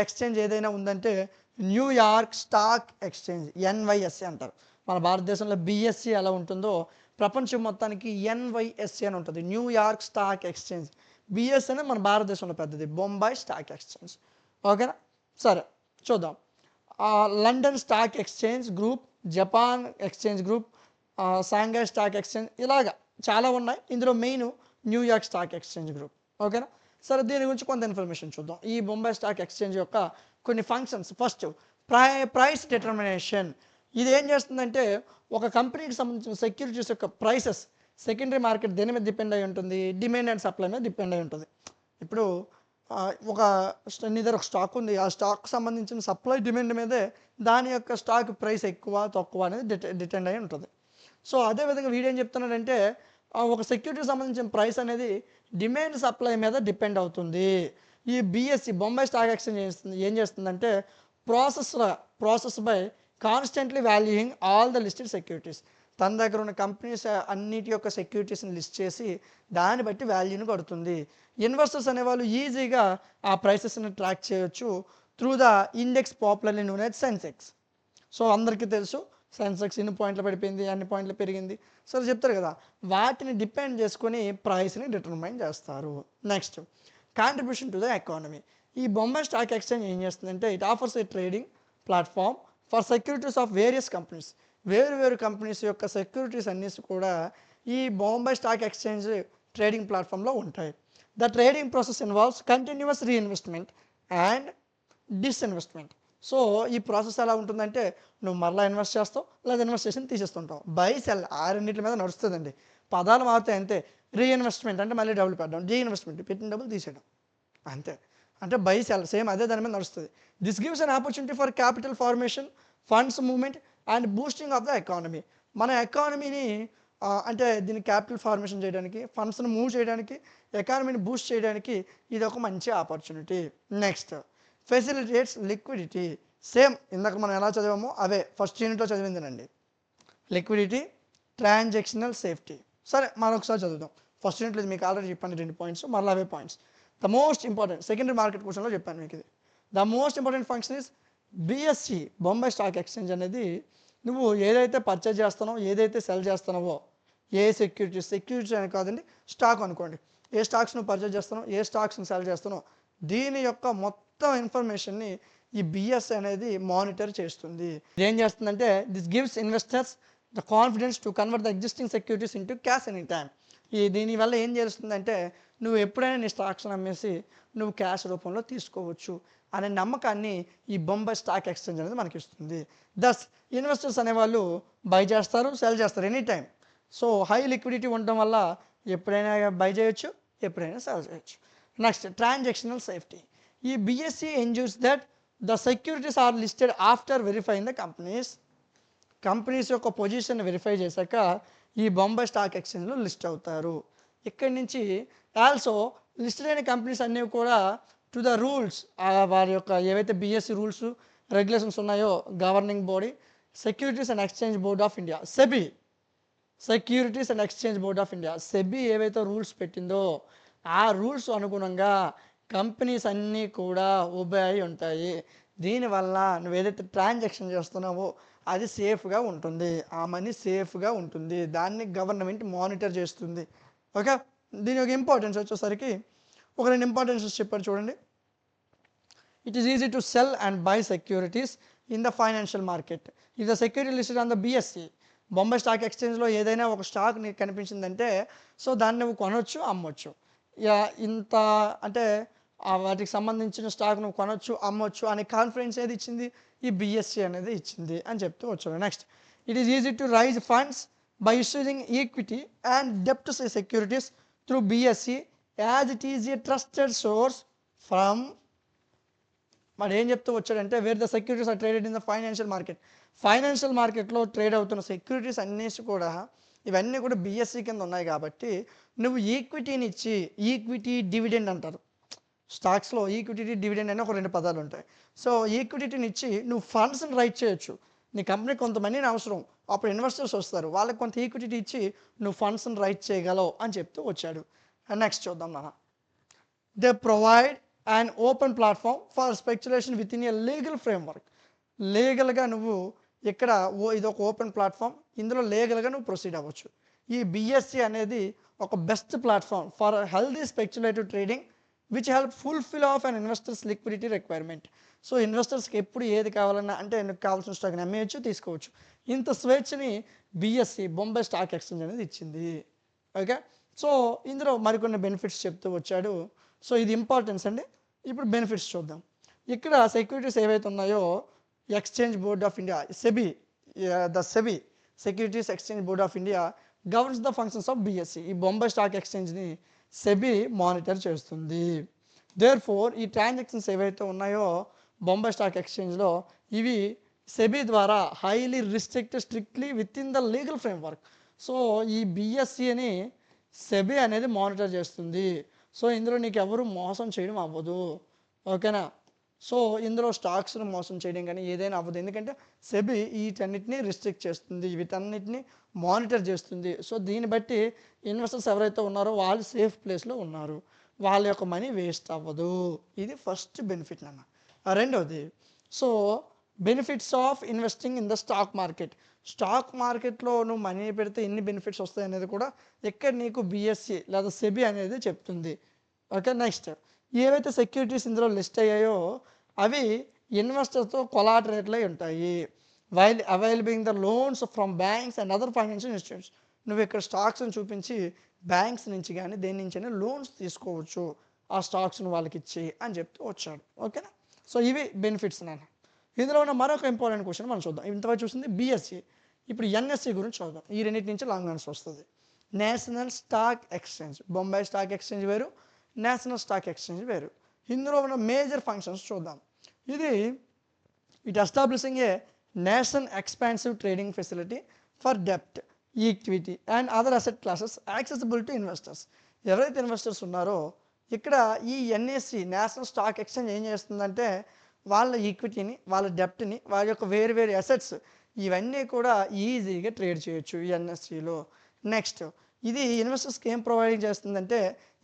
ఎక్స్‌చేంజ్ ఏదైనా ఉందంటే న్యూయార్క్ స్టాక్ ఎక్స్‌చేంజ్, ఎన్‌వైఎస్‌సి అంటారు. మన భారతదేశంలో బీఎస్‌సి ఎలా ఉంటుందో ప్రపంచం మొత్తానికి ఎన్‌వైఎస్‌సి అని ఉంటుంది. New York stock exchange. బీఎస్‌సి అనేది మన భారతదేశంలో పెద్దది. Bombay stock exchange. ఓకేనా? సరే చూద్దాం. London stock exchange group, Japan exchange group, Shanghai stock exchange ఇలాగా చాలా ఉన్నాయి. ఇందులో main New York stock exchange group. ఓకేనా? సరే దీని గురించి కొంత ఇన్ఫర్మేషన్ చూద్దాం. ఈ బొంబాయి స్టాక్ ఎక్స్చేంజ్ యొక్క కొన్ని ఫంక్షన్స్. First price determination. ఇది ఏం చేస్తుందంటే ఒక కంపెనీకి సంబంధించిన సెక్యూరిటీస్ యొక్క ప్రైసెస్ సెకండరీ మార్కెట్ దేని మీద డిపెండ్ అయి ఉంటుంది? డిమాండ్ అండ్ సప్లై మీద డిపెండ్ అయి ఉంటుంది. ఇప్పుడు ఒక నిదర్ ఒక స్టాక్ ఉంది. ఆ స్టాక్ సంబంధించిన సప్లై డిమాండ్ మీదే దాని యొక్క స్టాక్ ప్రైస్ ఎక్కువ తక్కువ అనేది డిపెండ్ అయి ఉంటుంది. సో అదేవిధంగా వీడేం చెప్తున్నాడంటే ఒక సెక్యూరిటీకి సంబంధించిన ప్రైస్ అనేది డిమాండ్ సప్లై మీద డిపెండ్ అవుతుంది. ఈ బిఎస్సి బొంబాయి స్టాక్ ఎక్స్చేంజ్ ఏం చేస్తుందంటే process by constantly valuing all the listed securities. తన దగ్గర ఉన్న కంపెనీస్ అన్నిటి యొక్క సెక్యూరిటీస్ని లిస్ట్ చేసి దాన్ని బట్టి వాల్యూని కడుతుంది. ఇన్వెస్టర్స్ అనేవాళ్ళు ఈజీగా ఆ ప్రైసెస్ని ట్రాక్ చేయొచ్చు through the index popularly known as Sensex. So అందరికీ తెలుసు సెన్సెక్స్ ఇన్ని పాయింట్లు పడిపోయింది, అన్ని పాయింట్లు పెరిగింది. సో చెప్తారు కదా, వాటిని డిపెండ్ చేసుకొని ప్రైస్ని డిటర్మైన్ చేస్తారు. Next contribution to the economy. ఈ బొంబాయి స్టాక్ ఎక్స్చేంజ్ ఏం చేస్తుందంటే it offers A trading platform for securities of various companies. వేరు కంపెనీస్ యొక్క సెక్యూరిటీస్ అన్నీ కూడా ఈ బొంబాయి స్టాక్ ఎక్స్చేంజ్ ట్రేడింగ్ ప్లాట్ఫామ్లో ఉంటాయి. The trading process involves continuous reinvestment and disinvestment. So ఈ ప్రాసెస్ ఎలా ఉంటుందంటే నువ్వు మరలా ఇన్వెస్ట్ చేస్తావు లేదా ఇన్వెస్ట్ చేసి తీసేస్తుంటావు. బై సెల్ ఆ రెండింటి మీద నడుస్తుందండి. పదాలు మారుతాయి అంతే. రీఇన్వెస్ట్మెంట్ అంటే మళ్ళీ డబ్బులు పెట్టడం, డీఇన్వెస్ట్మెంట్ పెట్టిన డబ్బులు తీసేయడం అంతే. అంటే బై సెల్ సేమ్ అదే దాని మీద నడుస్తుంది. This gives an opportunity for capital formation, funds movement and boosting of the economy. మన ఎకానమీని అంటే దీన్ని క్యాపిటల్ ఫార్మేషన్ చేయడానికి, ఫండ్స్ని మూవ్ చేయడానికి, ఎకానమీని బూస్ట్ చేయడానికి ఇది ఒక మంచి opportunity. Next facilitates liquidity. Same ఇందాక మనం ఎలా చదివామో అవే ఫస్ట్ యూనిట్లో చదివిందినండి. Liquidity, transactional safety. సరే మరొకసారి చదువుదాం. ఫస్ట్ యూనిట్లో మీకు ఆల్రెడీ చెప్పాను 2 పాయింట్స్, మరలా అవే points. The most important secondary market క్వశ్చన్లో చెప్పాను మీకు ఇది. The most important function is BSC Bombay stock exchange అనేది నువ్వు ఏదైతే పర్చేజ్ చేస్తున్నావో, ఏదైతే సెల్ చేస్తున్నావో, ఏ సెక్యూరిటీస్ అని కాదండి, స్టాక్ అనుకోండి. ఏ స్టాక్స్ నువ్వు పర్చేజ్ చేస్తున్నావు, ఏ స్టాక్స్ని సెల్ చేస్తున్నావు, దీని యొక్క మొత్తం ఇన్ఫర్మేషన్ని ఈ బిఎస్ అనేది మానిటర్ చేస్తుంది. ఏం చేస్తుందంటే this gives investors the confidence to convert the existing securities into cash any time. దీనివల్ల ఏం చేస్తుందంటే నువ్వు ఎప్పుడైనా నీ స్టాక్స్ని అమ్మేసి నువ్వు క్యాష్ రూపంలో తీసుకోవచ్చు అనే నమ్మకాన్ని ఈ బొంబాయి స్టాక్ ఎక్స్చేంజ్ అనేది మనకి ఇస్తుంది. దస్ ఇన్వెస్టర్స్ అనేవాళ్ళు బై చేస్తారు, సెల్ చేస్తారు any time. So high liquidity ఉండటం వల్ల ఎప్పుడైనా బై చేయొచ్చు, ఎప్పుడైనా సెల్ చేయొచ్చు. Next transactional safety. ఈ BSC ensures that the securities are listed after verifying the companies యొక్క పొజిషన్ వెరిఫై చేశాక ఈ బొంబాయి స్టాక్ ఎక్స్చేంజ్లో లిస్ట్ అవుతారు. ఇక్కడి నుంచి ఆల్సో లిస్టెడ్ అయిన కంపెనీస్ అన్నీ కూడా టు ద రూల్స్, వారి యొక్క ఏవైతే బిఎస్సి రూల్స్ రెగ్యులేషన్స్ ఉన్నాయో governing body securities and exchange board of India, securities and exchange board of India, SEBI ఏవైతే రూల్స్ పెట్టిందో ఆ రూల్స్ అనుగుణంగా కంపెనీస్ అన్నీ కూడా ఒబే అయి ఉంటాయి. దీనివల్ల నువ్వు ఏదైతే ట్రాన్సాక్షన్ చేస్తున్నావో అది సేఫ్గా ఉంటుంది, ఆ మనీ సేఫ్గా ఉంటుంది, దాన్ని గవర్నమెంట్ మానిటర్ చేస్తుంది. ఓకే, దీని యొక్క ఇంపార్టెన్స్ వచ్చేసరికి ఒక 2 ఇంపార్టెన్సెస్ చెప్పారు చూడండి. It is easy to sell and buy securities in the financial market. ఇది the security listed on the BSC. Bombay stock ఎక్స్చేంజ్లో ఏదైనా ఒక స్టాక్ నీకు కనిపించిందంటే సో దాన్ని నువ్వు కొనవచ్చు, అమ్మొచ్చు. ఇంత అంటే వాటికి సంబంధించిన స్టాక్ నువ్వు కొనవచ్చు, అమ్మొచ్చు అనే కాన్ఫిడెన్స్ ఏది ఇచ్చింది? ఈ బిఎస్సి అనేది ఇచ్చింది అని చెప్తూ వచ్చాడు. Next it is easy to raise funds by issuing equity and డెప్ట్ securities through BSC as it is a trusted source from. మరి ఏం చెప్తూ వచ్చాడంటే where the securities are traded in the financial market. Financial మార్కెట్లో trade అవుతున్న securities అన్నీ కూడా ఇవన్నీ కూడా బిఎస్సి కింద ఉన్నాయి కాబట్టి నువ్వు ఈక్విటీని ఇచ్చి, ఈక్విటీ డివిడెండ్ అంటారు స్టాక్స్లో, ఈక్విటీ డివిడెండ్ అని ఒక 2 పదాలు ఉంటాయి. సో ఈక్విటీని ఇచ్చి నువ్వు ఫండ్స్ని రైట్ చేయొచ్చు. నీ కంపెనీ కొంతమందిని అవసరం, అప్పుడు ఇన్వెస్టర్స్ వస్తారు, వాళ్ళకి కొంత ఈక్విటీ ఇచ్చి నువ్వు ఫండ్స్ని రైట్ చేయగలవు అని చెప్తూ వచ్చాడు. నెక్స్ట్ చూద్దాం నాన్న. They provide and open platform for speculation with in a legal framework. లీగల్గా నువ్వు ఇక్కడ ఇది ఒక ఓపెన్ ప్లాట్ఫామ్, ఇందులో లీగల్గా నువ్వు ప్రొసీడ్ అవ్వచ్చు. ఈ బిఎస్సి అనేది ఒక best platform for healthy speculative trading which help fulfil of and investors liquidity requirement. So ఇన్వెస్టర్స్కి ఎప్పుడు ఏది కావాలన్నా అంటే నీకు కావాల్సిన స్టాక్ని అమ్మేయచ్చు, తీసుకోవచ్చు. ఇంత స్వేచ్ఛని బిఎస్సి బొంబాయి స్టాక్ ఎక్స్చేంజ్ అనేది ఇచ్చింది. ఓకే. సో ఇందులో మరికొన్ని బెనిఫిట్స్ చెప్తూ వచ్చాడు. సో ఇది ఇంపార్టెన్స్ అండి. ఇప్పుడు బెనిఫిట్స్ చూద్దాం. ఇక్కడ సెక్యూరిటీస్ ఏవైతే ఉన్నాయో exchange board of India SEBI, the SEBI securities exchange board of India governs the functions of BSc. ఈ బొంబాయి స్టాక్ ఎక్స్చేంజ్ని సెబీ మానిటర్ చేస్తుంది. దేర్ ఫోర్ ఈ ట్రాన్సాక్షన్స్ ఏవైతే ఉన్నాయో బొంబాయి స్టాక్ ఎక్స్చేంజ్లో ఇవి సెబీ ద్వారా highly restricted strictly with in the legal framework. So ఈ BSc అని SEBI అనేది మానిటర్ చేస్తుంది. సో ఇందులో నీకు ఎవరు మోసం చేయడం అవ్వదు. ఓకేనా. సో ఇందులో స్టాక్స్ను మోసం చేయడం కానీ ఏదైనా అవ్వదు. ఎందుకంటే సెబీ వీటన్నిటిని రిస్ట్రిక్ట్ చేస్తుంది, వీటన్నిటిని మానిటర్ చేస్తుంది. సో దీన్ని బట్టి ఇన్వెస్టర్స్ ఎవరైతే ఉన్నారో వాళ్ళు సేఫ్ ప్లేస్లో ఉన్నారు, వాళ్ళ యొక్క మనీ వేస్ట్ అవ్వదు. ఇది ఫస్ట్ బెనిఫిట్ అన్న. రెండవది, so benefits of investing in the stock market. Stock మార్కెట్లో నువ్వు మనీ పెడితే ఎన్ని బెనిఫిట్స్ వస్తాయి అనేది కూడా ఇక్కడ నీకు బిఎస్సి లేదా సెబీ అనేది చెప్తుంది. ఓకే. నెక్స్ట్, ఏవైతే సెక్యూరిటీస్ ఇందులో లిస్ట్ అయ్యాయో అవి ఇన్వెస్టర్స్తో కొలాటరేట్లు అయి ఉంటాయి. While availing the loans from banks and other financial institutes. నువ్వు ఇక్కడ స్టాక్స్ని చూపించి బ్యాంక్స్ నుంచి కానీ దేని నుంచైనా లోన్స్ తీసుకోవచ్చు ఆ స్టాక్స్ను వాళ్ళకి ఇచ్చి అని చెప్తూ వచ్చాడు. ఓకేనా. సో ఇవి బెనిఫిట్స్ నేను. ఇందులో ఉన్న మరొక ఇంపార్టెంట్ క్వశ్చన్ మనం చూద్దాం. ఇంతవరకు చూసింది బిఎస్సి, ఇప్పుడు ఎన్ఎస్సి గురించి చూద్దాం. ఈ రెండింటి నుంచి లాంగ్ ఆన్సర్ వస్తుంది. National stock exchange, Bombay stock exchange వేరు, నేషనల్ స్టాక్ ఎక్స్చేంజ్ వేరు. ఇందులో ఉన్న మేజర్ ఫంక్షన్స్ చూద్దాం. ఇది it establishing a national expansive trading facility for డెప్ట్, equity and other asset classes accessible to investors. ఎవరైతే ఇన్వెస్టర్స్ ఉన్నారో ఇక్కడ ఈ ఎన్ఎస్సి నేషనల్ స్టాక్ ఎక్స్చేంజ్ ఏం చేస్తుందంటే వాళ్ళ ఈక్విటీని, వాళ్ళ డెప్ట్ని, వాళ్ళ యొక్క వేరు వేరు అసెట్స్ ఇవన్నీ కూడా ఈజీగా ట్రేడ్ చేయొచ్చు ఈ ఎన్ఎస్సిలో. నెక్స్ట్, ఇది ఇన్వెస్టర్స్కి ఏం ప్రొవైడింగ్ చేస్తుందంటే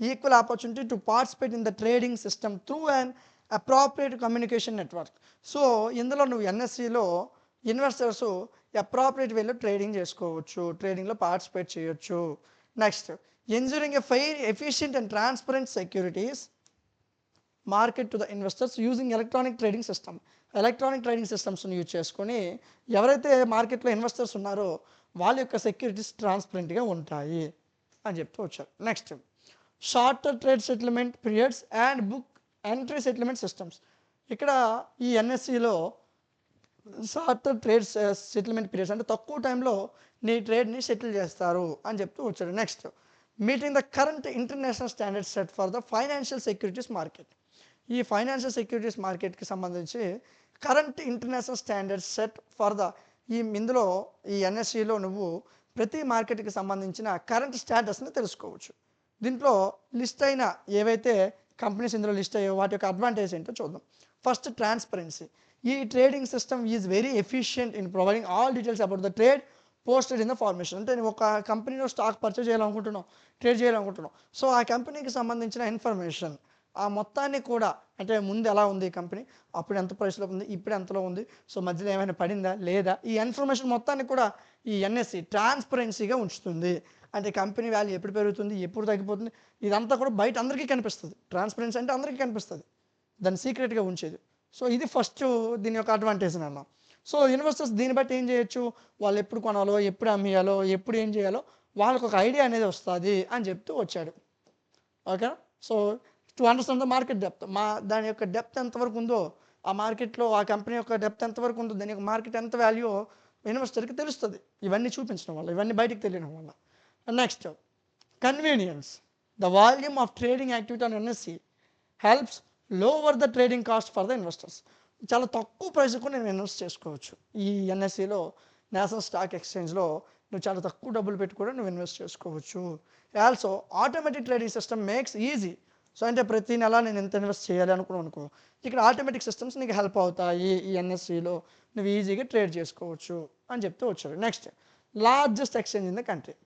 equal opportunity to participate in the trading system through and appropriate communication network. So ఇందులో నువ్వు ఎన్ఎస్సిలో ఇన్వెస్టర్స్ అప్రాప్రియేట్ వేలో ట్రేడింగ్ చేసుకోవచ్చు, ట్రేడింగ్లో పార్టిసిపేట్ చేయొచ్చు. Next, ensuring a fair, efficient and transparent securities market to the investors using electronic trading system. Electronic trading సిస్టమ్స్ని use చేసుకొని ఎవరైతే మార్కెట్లో ఇన్వెస్టర్స్ ఉన్నారో వాళ్ళ యొక్క సెక్యూరిటీస్ ట్రాన్స్పరెంట్గా ఉంటాయి అని చెప్తూ వచ్చారు. Next, shorter trade settlement periods and book entry settlement systems. ఇక్కడ ఈ ఎన్ఎస్సిలో షార్టర్ ట్రేడ్ సెటిల్మెంట్ పీరియడ్స్ అంటే తక్కువ టైంలో నీ ట్రేడ్ని సెటిల్ చేస్తారు అని చెప్తూ వచ్చారు. Next, meeting the current international standard set for the financial securities market. ఈ ఫైనాన్షియల్ సెక్యూరిటీస్ మార్కెట్కి సంబంధించి current international standard set for the ఇందులో ఈ ఎన్ఎస్సిలో నువ్వు ప్రతి మార్కెట్కి సంబంధించిన కరెంట్ స్టాటస్ని తెలుసుకోవచ్చు. దీంట్లో లిస్ట్ అయిన ఏవైతే కంపెనీస్ ఇందులో లిస్ట్ అయ్యో వాటి యొక్క అడ్వాంటేజ్ ఏంటో చూద్దాం. First, transparency. ఈ trading system is very efficient in providing all details about the trade posted in the formation. అంటే నువ్వు ఒక కంపెనీలో స్టాక్ పర్చేజ్ చేయాలనుకుంటున్నావు, ట్రేడ్ చేయాలనుకుంటున్నావు. సో ఆ కంపెనీకి సంబంధించిన ఇన్ఫర్మేషన్ ఆ మొత్తాన్ని కూడా, అంటే ముందు ఎలా ఉంది ఈ కంపెనీ, అప్పుడు ఎంత ప్రైస్లో ఉంది, ఇప్పుడు ఎంతలో ఉంది, సో మధ్యలో ఏమైనా పడిందా లేదా, ఈ ఇన్ఫర్మేషన్ మొత్తాన్ని కూడా ఈ ఎన్ఎస్సి ట్రాన్స్పరెన్సీగా ఉంచుతుంది. అంటే కంపెనీ వాల్యూ ఎప్పుడు పెరుగుతుంది, ఎప్పుడు తగ్గిపోతుంది, ఇదంతా కూడా బయట అందరికీ కనిపిస్తుంది. ట్రాన్స్పరెన్సీ అంటే అందరికీ కనిపిస్తుంది, దాన్ని సీక్రెట్గా ఉంచేది. సో ఇది ఫస్ట్ దీని యొక్క అడ్వాంటేజ్ అన్న. సో ఇన్వెస్టర్స్ దీన్ని బట్టి ఏం చేయొచ్చు, వాళ్ళు ఎప్పుడు కొనాలో, ఎప్పుడు అమ్మేయాలో, ఎప్పుడు ఏం చేయాలో వాళ్ళకు ఒక ఐడియా అనేది వస్తుంది అని చెప్తూ వచ్చాడు. Okay. So to understand the market depth, దాని యొక్క డెప్త్ ఎంతవరకు ఉందో, ఆ మార్కెట్లో ఆ కంపెనీ యొక్క డెప్త్ ఎంతవరకు ఉందో, దాని యొక్క మార్కెట్ ఎంత వాల్యూ ఇన్వెస్టర్కి తెలుస్తుంది ఇవన్నీ చూపించడం వల్ల, ఇవన్నీ బయటికి తెలియడం వల్ల. Next, convenience. The volume of trading activity on NSE helps lower the trading cost for the investors. చాలా తక్కువ ప్రైస్కు నేను ఇన్వెస్ట్ చేసుకోవచ్చు ఈ ఎన్ఎస్సిలో, నేషనల్ స్టాక్ ఎక్స్చేంజ్లో నువ్వు చాలా తక్కువ డబ్బులు పెట్టి కూడా నువ్వు ఇన్వెస్ట్ చేసుకోవచ్చు. Also automatic trading system makes easy. So అంటే ప్రతి నెల నేను ఎంత ఇన్వెస్ట్ చేయాలి అనుకో, ఇక్కడ ఆటోమేటిక్ సిస్టమ్స్ నీకు హెల్ప్ అవుతాయి. ఈ ఎన్ఎస్సిలో నువ్వు ఈజీగా ట్రేడ్ చేసుకోవచ్చు అని చెప్తూ వచ్చారు. Next, largest exchange in the country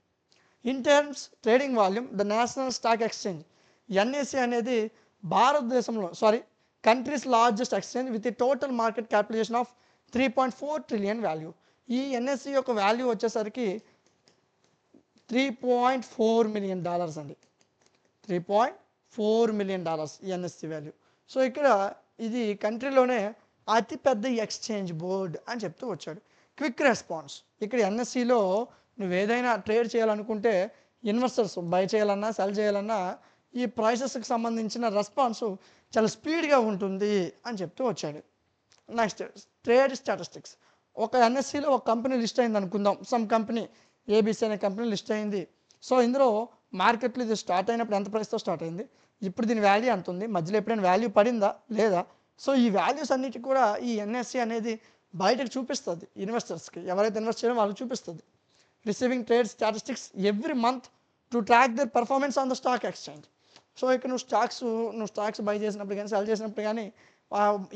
in terms trading volume. The national stock exchange NSE అనేది భారతదేశంలో country's largest exchange with total market capitalisation of 3.4 trillion value. ఈ ఎన్ఎస్సి యొక్క వాల్యూ వచ్చేసరికి $3.4 మిలియన్ అండి. $3.4 మిలియన్ ఈ ఎన్ఎస్సి వాల్యూ. సో ఇక్కడ ఇది కంట్రీలోనే అతిపెద్ద ఎక్స్చేంజ్ బోర్డ్ అని చెప్తూ వచ్చాడు. Quick response. ఇక్కడ ఎన్ఎస్సిలో నువ్వు ఏదైనా ట్రేడ్ చేయాలనుకుంటే ఇన్వెస్టర్స్ బై చేయాలన్నా, సెల్ చేయాలన్నా ఈ ప్రైసెస్‌కి సంబంధించిన రెస్పాన్సు చాలా స్పీడ్‌గా ఉంటుంది అని చెప్తూ వచ్చాడు. Next trade statistics. ఒక ఎన్ఎస్సిలో ఒక కంపెనీ లిస్ట్ అయింది అనుకుందాం. సమ్ కంపెనీ ఏబీసీ అనే కంపెనీ లిస్ట్ అయింది. సో ఇందులో మార్కెట్లో ఇది స్టార్ట్ అయినప్పుడు ఎంత ప్రైస్‌తో స్టార్ట్ అయింది? ఇప్పుడు దీని వాల్యూ ఎంత ఉంది? మధ్యలో ఎప్పుడైనా వాల్యూ పడిందా? లేదా? సో ఈ వాల్యూస్ అన్నిటికి కూడా ఈ ఎన్ఎస్సి అనేది బయటకు చూపిస్తుంది ఇన్వెస్టర్స్‌కి. ఎవరైతే ఇన్వెస్ట్ చేయాలో వాళ్ళకి చూపిస్తుంది. Receiving trade statistics every month to track there performance on the stock exchange. So ఇక్కడ నువ్వు స్టాక్స్ బై చేసినప్పుడు కానీ, సెల్ చేసినప్పుడు కానీ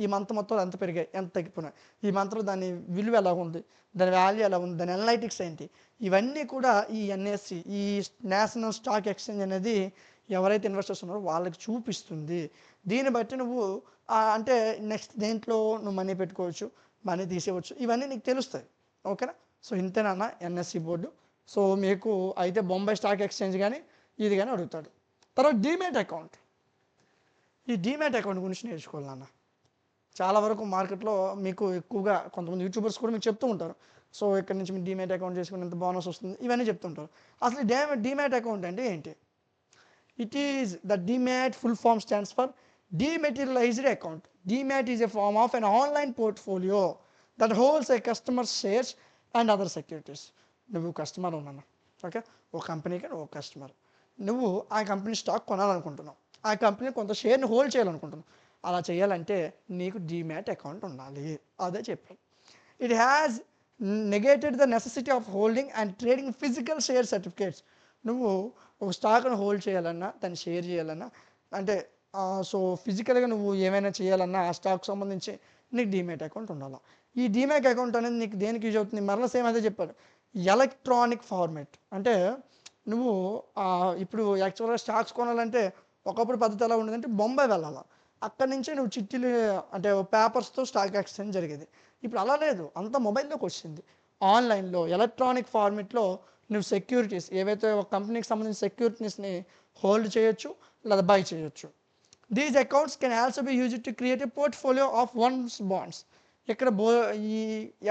ఈ మంత్ మొత్తం ఎంత పెరిగాయి, ఎంత తగ్గిపోయినాయి, ఈ మంత్లో దాని విలువ ఎలా ఉంది, దాని వాల్యూ ఎలా ఉంది, దాని అనలైటిక్స్ ఏంటి, ఇవన్నీ కూడా ఈ ఎన్ఎస్సి, ఈ నేషనల్ స్టాక్ ఎక్స్చేంజ్ అనేది ఎవరైతే ఇన్వెస్టర్స్ ఉన్నారో వాళ్ళకి చూపిస్తుంది. దీన్ని బట్టి నువ్వు అంటే నెక్స్ట్ దేంట్లో నువ్వు మనీ పెట్టుకోవచ్చు, మనీ తీసేయవచ్చు, ఇవన్నీ నీకు తెలుస్తాయి. ఓకేనా? సో ఇంతేనన్న ఎన్ఎస్సి బోర్డు. సో మీకు అయితే బొంబాయి స్టాక్ ఎక్స్చేంజ్ కానీ ఇది కానీ అడుగుతాడు. తర్వాత డీమ్యాట్ అకౌంట్. ఈ డీమ్యాట్ అకౌంట్ గురించి నేర్చుకోవాలన్న. చాలా వరకు మార్కెట్లో మీకు ఎక్కువగా కొంతమంది యూట్యూబర్స్ కూడా మీకు చెప్తూ ఉంటారు. సో ఇక్కడ నుంచి మీరు డీమ్యాట్ అకౌంట్ చేసుకుని ఎంత బోనస్ వస్తుంది, ఇవన్నీ చెప్తుంటారు. అసలు డీమ్యాట్ అకౌంట్ అంటే ఏంటి? It is the demat full form stands for dematerialised account. Demat is a form of an online portfolio that holds a customer shares and other securities. నువ్వు customer ఉన్నాను, ఓకే, ఒక కంపెనీకి నువ్వు ఒక కస్టమర్. నువ్వు ఆ కంపెనీ స్టాక్ కొనాలనుకుంటున్నావు, ఆ company కొంత షేర్ని హోల్డ్ చేయాలనుకుంటున్నావు. అలా చేయాలంటే నీకు డీమ్యాట్ అకౌంట్ ఉండాలి. అదే చెప్పాను. It has negated the necessity of holding and trading physical share certificates. నువ్వు ఒక స్టాక్ను హోల్డ్ చేయాలన్నా, దాన్ని షేర్ చేయాలన్నా, అంటే సో ఫిజికల్గా నువ్వు ఏమైనా చేయాలన్నా ఆ స్టాక్ సంబంధించి నీకు డీమ్యాట్ అకౌంట్ ఉండాలి. ఈ డీమ్యాట్ అకౌంట్ అనేది నీకు దేనికి యూజ్ అవుతుంది? మరలా సేమ్ అదే చెప్పాడు, ఎలక్ట్రానిక్ ఫార్మేట్. అంటే నువ్వు ఇప్పుడు యాక్చువల్గా స్టాక్స్ కొనాలంటే ఒకప్పుడు పద్ధతి ఎలా ఉండేదంటే బొంబాయి వెళ్ళాలి, అక్కడి నుంచి నువ్వు చిట్టీలు అంటే పేపర్స్తో స్టాక్ ఎక్స్చేంజ్ జరిగేది. ఇప్పుడు అలా లేదు, అంతా మొబైల్లోకి వచ్చింది. ఆన్లైన్లో ఎలక్ట్రానిక్ ఫార్మేట్లో నువ్వు సెక్యూరిటీస్ ఏవైతే ఒక కంపెనీకి సంబంధించిన సెక్యూరిటీస్ని హోల్డ్ చేయొచ్చు లేదా బై చేయొచ్చు. These accounts can also be used to create a portfolio of one's bonds. ఇక్కడ ఈ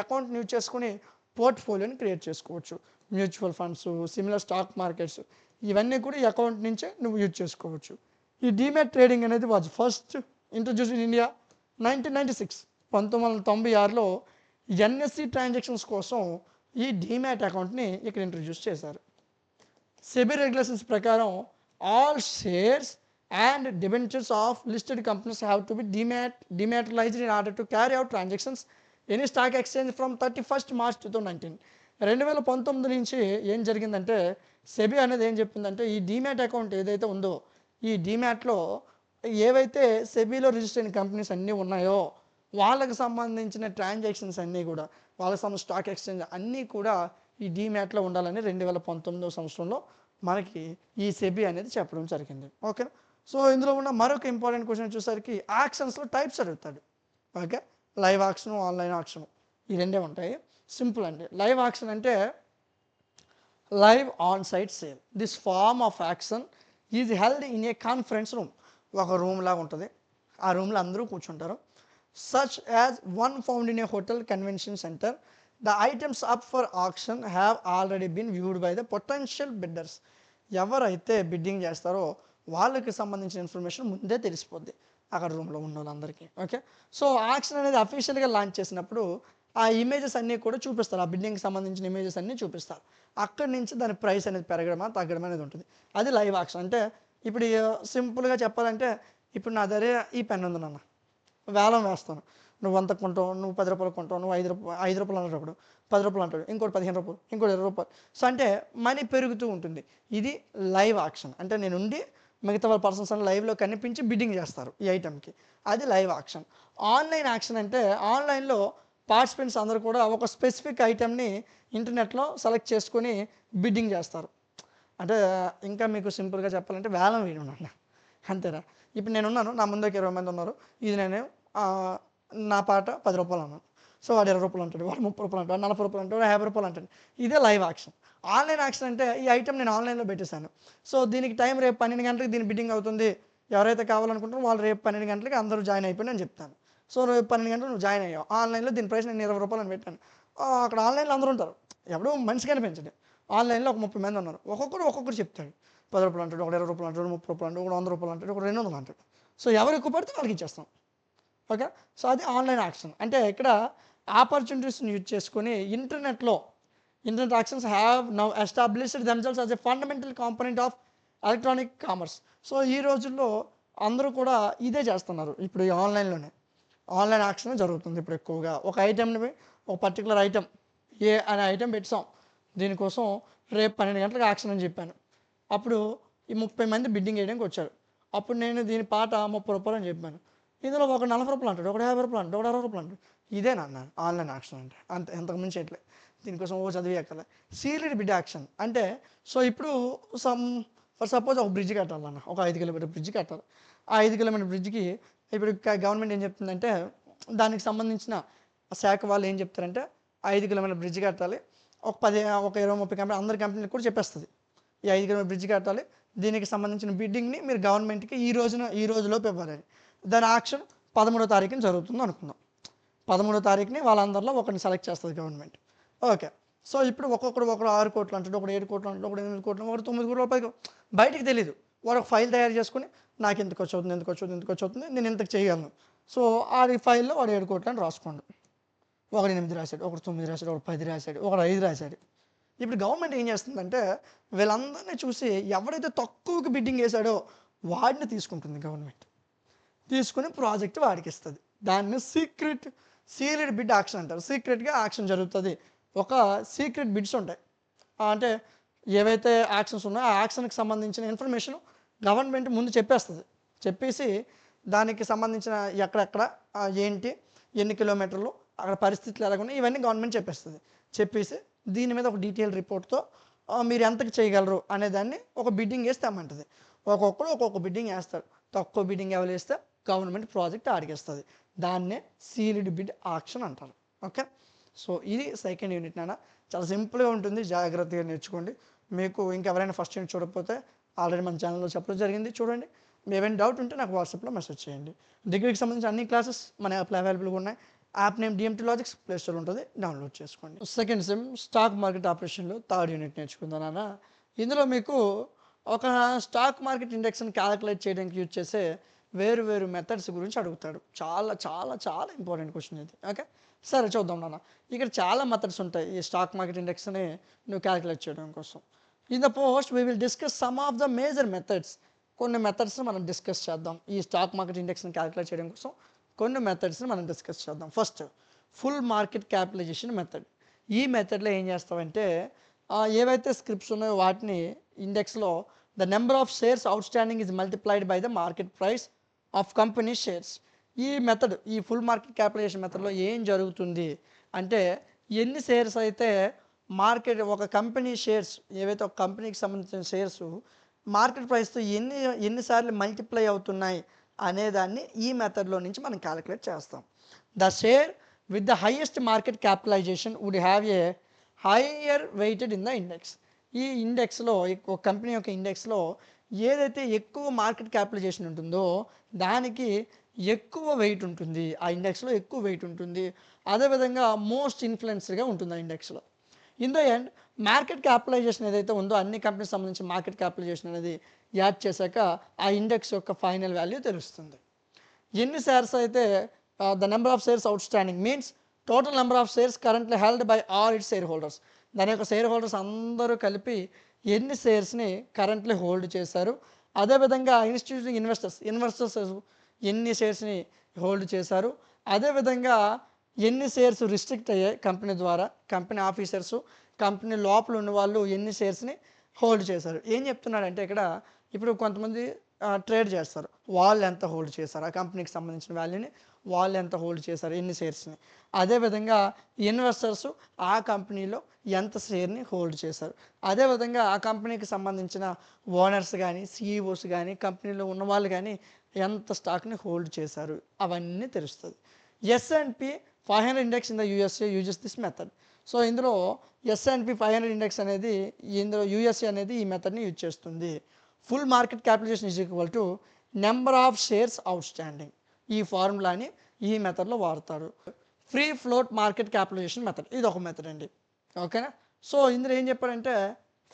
అకౌంట్ని యూజ్ చేసుకుని పోర్ట్ఫోలియోని క్రియేట్ చేసుకోవచ్చు. Mutual funds, similar stock markets, ఇవన్నీ కూడా ఈ అకౌంట్ నుంచే నువ్వు యూజ్ చేసుకోవచ్చు. ఈ డీమ్యాట్ ట్రేడింగ్ అనేది was first introduce in India 1996. 1996లో ఎన్ఎస్సి ట్రాన్సాక్షన్స్ కోసం ఈ డీమ్యాట్ అకౌంట్ని ఇక్కడ ఇంట్రడ్యూస్ చేశారు. సెబీ రెగ్యులేషన్స్ ప్రకారం all shares and debentures of listed companies have to be dematerialised in order to carry out transactions any stock exchange from 31st March 2019. 2019 నుంచి ఏం జరిగిందంటే సెబీ అనేది ఏం చెప్పిందంటే ఈ డీమ్యాట్ అకౌంట్ ఏదైతే ఉందో ఈ డీమ్యాట్లో ఏవైతే సెబీలో రిజిస్టర్ అయిన కంపెనీస్ అన్నీ ఉన్నాయో వాళ్ళకి సంబంధించిన ట్రాన్సాక్షన్స్ అన్నీ కూడా వాళ్ళకి సంబంధించిన స్టాక్ ఎక్స్చేంజ్ అన్నీ కూడా ఈ డీమ్యాట్లో ఉండాలని 2019 సంవత్సరంలో మనకి ఈ సెబీ అనేది చెప్పడం జరిగింది. ఓకే, సో ఇందులో ఉన్న మరొక ఇంపార్టెంట్ క్వశ్చన్ వచ్చేసరికి ఆక్షన్స్లో టైప్స్ అడుగుతాడు. Okay, live auction, online auction, ఈ రెండే ఉంటాయి. సింపుల్ అండి. లైవ్ ఆక్షన్ అంటే live on site sale. This form of auction is held in a conference room. ఒక రూమ్ లాగా ఉంటుంది, ఆ రూమ్లో అందరూ కూర్చుంటారు. Such as one found in a hotel convention centre. The items up for auction have already been viewed by the potential bidders. ఎవరైతే bidding చేస్తారో వాళ్ళకి సంబంధించిన ఇన్ఫర్మేషన్ ముందే తెలిసిపోద్ది అక్కడ రూమ్లో ఉన్న వాళ్ళందరికీ. ఓకే, సో ఆక్షన్ అనేది అఫీషియల్గా లాంచ్ చేసినప్పుడు ఆ ఇమేజెస్ అన్నీ కూడా చూపిస్తారు, ఆ బిడ్డింగ్కి సంబంధించిన ఇమేజెస్ అన్నీ చూపిస్తారు. అక్కడి నుంచి దాని ప్రైస్ అనేది పెరగడమా తగ్గడం అనేది ఉంటుంది. అది లైవ్ ఆక్షన్. అంటే ఇప్పుడు సింపుల్గా చెప్పాలంటే ఇప్పుడు నా దగ్గర ఈ పెన్ ఉంది నాన్న, వేలం వేస్తాను. నువ్వు 100 కొంటావు, నువ్వు 10 రూపాయలు కొంటావు, నువ్వు 5 రూపాయలు అంటాడు, ఒకడు 10 రూపాయలు అంటాడు, ఇంకోటి 15 రూపాయలు, ఇంకోటి 20 రూపాయలు. సో అంటే మనీ పెరుగుతూ ఉంటుంది. ఇది లైవ్ ఆక్షన్. అంటే నేను ఉండి మిగతా వాళ్ళ పర్సన్స్ అని లైవ్లో కనిపించి బిడ్డింగ్ చేస్తారు ఈ ఐటెంకి, అది లైవ్ ఆక్షన్. ఆన్లైన్ ఆక్షన్ అంటే ఆన్లైన్లో పార్టిసిపెంట్స్ అందరూ కూడా ఒక స్పెసిఫిక్ ఐటెంని ఇంటర్నెట్లో సెలెక్ట్ చేసుకొని బిడ్డింగ్ చేస్తారు. అంటే ఇంకా మీకు సింపుల్గా చెప్పాలంటే వేలం వేయడం అన్న, అంతేనా? ఇప్పుడు నేను ఉన్నాను, నా ముందుకు 20 మంది ఉన్నారు, ఇది నేను నా పాట 10 రూపాయలు అన్నాను. సో వాడు 20 రూపాయలు అంటాడు, వాడు 30 రూపాయలు అంటాడు, 40 రూపాయలు అంటాడు, 50 రూపాయలు అంటాడు. ఇదే లైవ్ ఆక్షన్. ఆన్లైన్ ఆక్షన్ అంటే ఈ ఐటెం నేను ఆన్లైన్లో పెట్టేశాను. సో దీనికి టైం రేపు 12 గంటలకు దీని బిడ్డింగ్ అవుతుంది. ఎవరైతే కావాలనుకుంటారో వాళ్ళు రేపు 12 గంటలకి అందరూ జాయిన్ అయిపోయి నేను చెప్తాను. సో రేపు 12 గంటలు నువ్వు జాయిన్ అయ్యావు, ఆన్లైన్లో దీని ప్రైస్ నేను 20 రూపాయలు అని పెట్టాను. అక్కడ ఆన్లైన్లో అందరూ ఉంటారు, ఎవడో మనిషి కనిపించండి. ఆన్‌లైన్‌లో ఒక 30 మంది ఉన్నారు. ఒక్కొక్కరు చెప్తాడు. రూ. 10 అంటాడు, ఒకడు రూ. 20 అంటాడు, రూ. 30 అంటాడు, ఒకడు రూ. 100 అంటాడు, ఒకడు 200 అంటాడు. సో, ఎవరు ఎక్కువ పడితే వాళ్ళకి ఇచ్చేస్తాం. ఓకే. సో, అది ఆన్‌లైన్ యాక్షన్. అంటే ఇక్కడ ఆపర్చునిటీస్‌ని యూజ్ చేసుకొని internet auctions have now established themselves as a fundamental component of electronic commerce. So, ఈ రోజుల్లో అందరూ కూడా ఇదే చేస్తున్నారు. ఇప్పుడు ఈ ఆన్‌లైన్ యాక్షన్ జరుగుతుంది ఇప్పుడు ఎక్కువగా. ఒక పర్టిక్యులర్ ఐటెమ్ ఏ అనే ఐటెమ్ పెట్టాం. దీనికోసం రేపు 12 గంటలకు యాక్షన్ అని చెప్పాను. అప్పుడు ఈ 30 మంది బిడ్డింగ్ వేయడానికి వచ్చారు. అప్పుడు నేను దీని పాట రూ. 30 అని చెప్పాను. ఇందులో ఒక రూ. 40 అంటాడు, ఒకడు రూ. 50 అంటాడు, ఒకడు రూ. 60 అంటాడు. ఇదే నాన్న ఆన్‌లైన్ యాక్షన్ అంటే. అంతే, అంతకు మించి ఎట్లే. దీనికోసం చదివి ఎక్కలే. సీల్డ్ బిడ్ యాక్షన్ అంటే, సో ఇప్పుడు ఫర్ సపోజ్ ఒక బ్రిడ్జ్ కట్టాలన్న, ఒక 5 కిలోమీటర్ బ్రిడ్జ్ కట్టాలి. ఆ 5 కిలోమీటర్ బ్రిడ్జ్కి ఇప్పుడు గవర్నమెంట్ ఏం చెప్తుందంటే, దానికి సంబంధించిన శాఖ వాళ్ళు ఏం చెప్తారంటే, 5 కిలోమీటర్ బ్రిడ్జ్ కట్టాలి. ఒక 20, 30 కంపెనీ అందరి కంపెనీలకు కూడా చెప్పేస్తుంది. ఈ 5 కిలోమీటర్ బ్రిడ్జ్ కట్టాలి. దీనికి సంబంధించిన బిడ్డింగ్ని మీరు గవర్నమెంట్కి ఈ రోజులోపు ఇవ్వాలని. దాని యాక్షన్ 13వ తారీఖున జరుగుతుంది అనుకుందాం. 13వ తారీఖుని వాళ్ళందరిలో ఒకరిని సెలెక్ట్ చేస్తుంది గవర్నమెంట్. ఓకే. సో, ఇప్పుడు ఒకడు 6 కోట్లు అంటాడు, ఒకడు 7 కోట్లు అంటాడు, ఒకడు 8 కోట్లు, ఒకడు 9 కోట్లు, 10 బయటికి తెలీదు. వాడు ఒక ఫైల్ తయారు చేసుకొని నాకు ఇంతకు ఖర్చు అవుతుంది, నేను ఇంతకు చేయగలను. సో, ఆడి ఫైల్లో వాడు 7 కోట్లు అని రాసుకోండి. ఒకడు 8 రాశాడు, ఒకడు 9 రాశాడు, ఒకడు 10 రాశాడు, ఒకడు 5 రాశాడు. ఇప్పుడు గవర్నమెంట్ ఏం చేస్తుందంటే, వీళ్ళందరినీ చూసి ఎవడైతే తక్కువకి బిడ్డింగ్ వేశాడో వాడిని తీసుకుంటుంది గవర్నమెంట్. తీసుకుని ప్రాజెక్ట్ వాడికి ఇస్తుంది. దాన్ని సీల్డ్ బిడ్ యాక్షన్ అంటారు. సీక్రెట్గా యాక్షన్ జరుగుతుంది. ఒక సీక్రెట్ బిడ్స్ ఉంటాయి. అంటే ఏవైతే యాక్షన్స్ ఉన్నాయో ఆ యాక్షన్కి సంబంధించిన ఇన్ఫర్మేషన్ గవర్నమెంట్ ముందు చెప్పేసి దానికి సంబంధించిన ఎక్కడెక్కడ ఏంటి, ఎన్ని కిలోమీటర్లు, అక్కడ పరిస్థితులు ఎలాగున్నాయి, ఇవన్నీ గవర్నమెంట్ చెప్పేసి దీని మీద ఒక డీటెయిల్ రిపోర్ట్తో మీరు ఎంతకు చేయగలరు అనేదాన్ని ఒక బిడ్డింగ్ వేసి తెమ్మంటుంది. ఒక్కొక్కరు ఒక్కొక్క బిడ్డింగ్ వేస్తాడు. తక్కువ బిడ్డింగ్ ఎవరు వేస్తే గవర్నమెంట్ ప్రాజెక్ట్ ఆడిగిస్తుంది. దాన్నే సీల్డ్ బిడ్ ఆక్షన్ అంటారు. ఓకే. సో, ఇది సెకండ్ యూనిట్ నాన్న. చాలా సింపుల్గా ఉంటుంది, జాగ్రత్తగా నేర్చుకోండి. మీకు ఇంకెవరైనా ఫస్ట్ యూనిట్ చూడకపోతే ఆల్రెడీ మన ఛానల్లో చెప్పడం జరిగింది, చూడండి. ఏమైనా డౌట్ ఉంటే నాకు వాట్సాప్లో మెసేజ్ చేయండి. డిగ్రీకి సంబంధించిన అన్ని క్లాసెస్ మన యాప్లో అవైలబుల్గా ఉన్నాయి. App name DMT logics, play store ఉంటుంది, డౌన్లోడ్ చేసుకోండి. సెకండ్ సెమ్ స్టాక్ మార్కెట్ ఆపరేషన్లో థర్డ్ యూనిట్ నేర్చుకుందాం నాన్న. ఇందులో మీకు ఒక స్టాక్ మార్కెట్ ఇండెక్స్ని క్యాలిక్యులేట్ చేయడానికి యూజ్ చేసే వేరు మెథడ్స్ గురించి అడుగుతాడు. చాలా చాలా చాలా ఇంపార్టెంట్ క్వశ్చన్ ఇది. ఓకే. సరే చూద్దాం నాన్న. ఇక్కడ చాలా మెథడ్స్ ఉంటాయి ఈ స్టాక్ మార్కెట్ ఇండెక్స్ని నువ్వు క్యాలిక్యులేట్ చేయడం కోసం. In the post we will discuss some of the major methods. కొన్ని మెథడ్స్ని మనం డిస్కస్ చేద్దాం. ఈ స్టాక్ మార్కెట్ ఇండెక్స్ని క్యాలిక్యులేట్ చేయడం కోసం కొన్ని మెథడ్స్ని మనం డిస్కస్ చేద్దాం. First, full market capitalisation method. ఈ మెథడ్లో ఏం చేస్తామంటే, ఏవైతే స్క్రిప్ట్స్ ఉన్నాయో వాటిని ఇండెక్స్లో the number of shares outstanding is multiplied by the market price of company shares. ఈ ఫుల్ మార్కెట్ క్యాపిటలైజేషన్ మెథడ్లో ఏం జరుగుతుంది అంటే, ఎన్ని షేర్స్ అయితే ఒక కంపెనీ షేర్స్, ఏవైతే ఒక కంపెనీకి సంబంధించిన షేర్స్ మార్కెట్ ప్రైస్తో ఎన్నిసార్లు మల్టిప్లై అవుతున్నాయి అనేదాన్ని ఈ మెథడ్లో నుంచి మనం క్యాలిక్యులేట్ చేస్తాం. The share with the highest market capitalisation would have a higher weighted in the index. ఈ ఇండెక్స్లో, ఒక కంపెనీ యొక్క ఇండెక్స్లో ఏదైతే ఎక్కువ మార్కెట్ క్యాపిటలైజేషన్ ఉంటుందో దానికి ఎక్కువ వెయిట్ ఉంటుంది, ఆ ఇండెక్స్లో ఎక్కువ వెయిట్ ఉంటుంది. అదేవిధంగా మోస్ట్ ఇన్ఫ్లుయెన్స్డ్గా ఉంటుంది ఆ ఇండెక్స్లో. In the end market capitalisation ఏదైతే ఉందో అన్ని కంపెనీకి సంబంధించిన మార్కెట్ క్యాపిటలైజేషన్ అనేది యాడ్ చేశాక ఆ ఇండెక్స్ యొక్క ఫైనల్ వాల్యూ తెలుస్తుంది. ఎన్ని షేర్స్ అయితే the number of shares out standing means total number of shares currently held by all it's share holders. దాని యొక్క షేర్ హోల్డర్స్ అందరూ కలిపి ఎన్ని షేర్స్ని కరెంట్లీ హోల్డ్ చేశారు. అదేవిధంగా ఇన్స్టిట్యూషనల్ ఇన్వెస్టర్స్ ఎన్ని షేర్స్ని హోల్డ్ చేశారు. అదేవిధంగా ఎన్ని షేర్స్ రిస్ట్రిక్ట్ అయ్యాయి కంపెనీ ద్వారా, కంపెనీ ఆఫీసర్స్, కంపెనీ లోపల ఉన్న వాళ్ళు ఎన్ని షేర్స్ని హోల్డ్ చేశారు. ఏం చెప్తున్నాడంటే ఇక్కడ, ఇప్పుడు కొంతమంది ట్రేడ్ చేస్తారు, వాళ్ళు ఎంత హోల్డ్ చేశారు, ఆ కంపెనీకి సంబంధించిన వాల్యూని వాళ్ళు ఎంత హోల్డ్ చేశారు, ఎన్ని షేర్స్ని. అదేవిధంగా ఇన్వెస్టర్స్ ఆ కంపెనీలో ఎంత షేర్ని హోల్డ్ చేశారు. అదేవిధంగా ఆ కంపెనీకి సంబంధించిన ఓనర్స్ కానీ, సిఈఓస్ కానీ, కంపెనీలో ఉన్న వాళ్ళు కానీ ఎంత స్టాక్ని హోల్డ్ చేశారు, అవన్నీ తెలుస్తుంది. S&P 500 index in the USA uses this method. So ఇందులో S&P 500 ఇండెక్స్ అనేది, ఇందులో యూఎస్ఏ అనేది ఈ మెథడ్ని యూజ్ చేస్తుంది. Full market capitalisation is equal to number of shares outstanding. ఈ ఫార్ములాని ఈ మెథడ్లో వాడతారు. Free float market capitalisation method, ఇది ఒక మెథడ్ అండి. ఓకేనా. సో ఇందులో ఏం చెప్పారంటే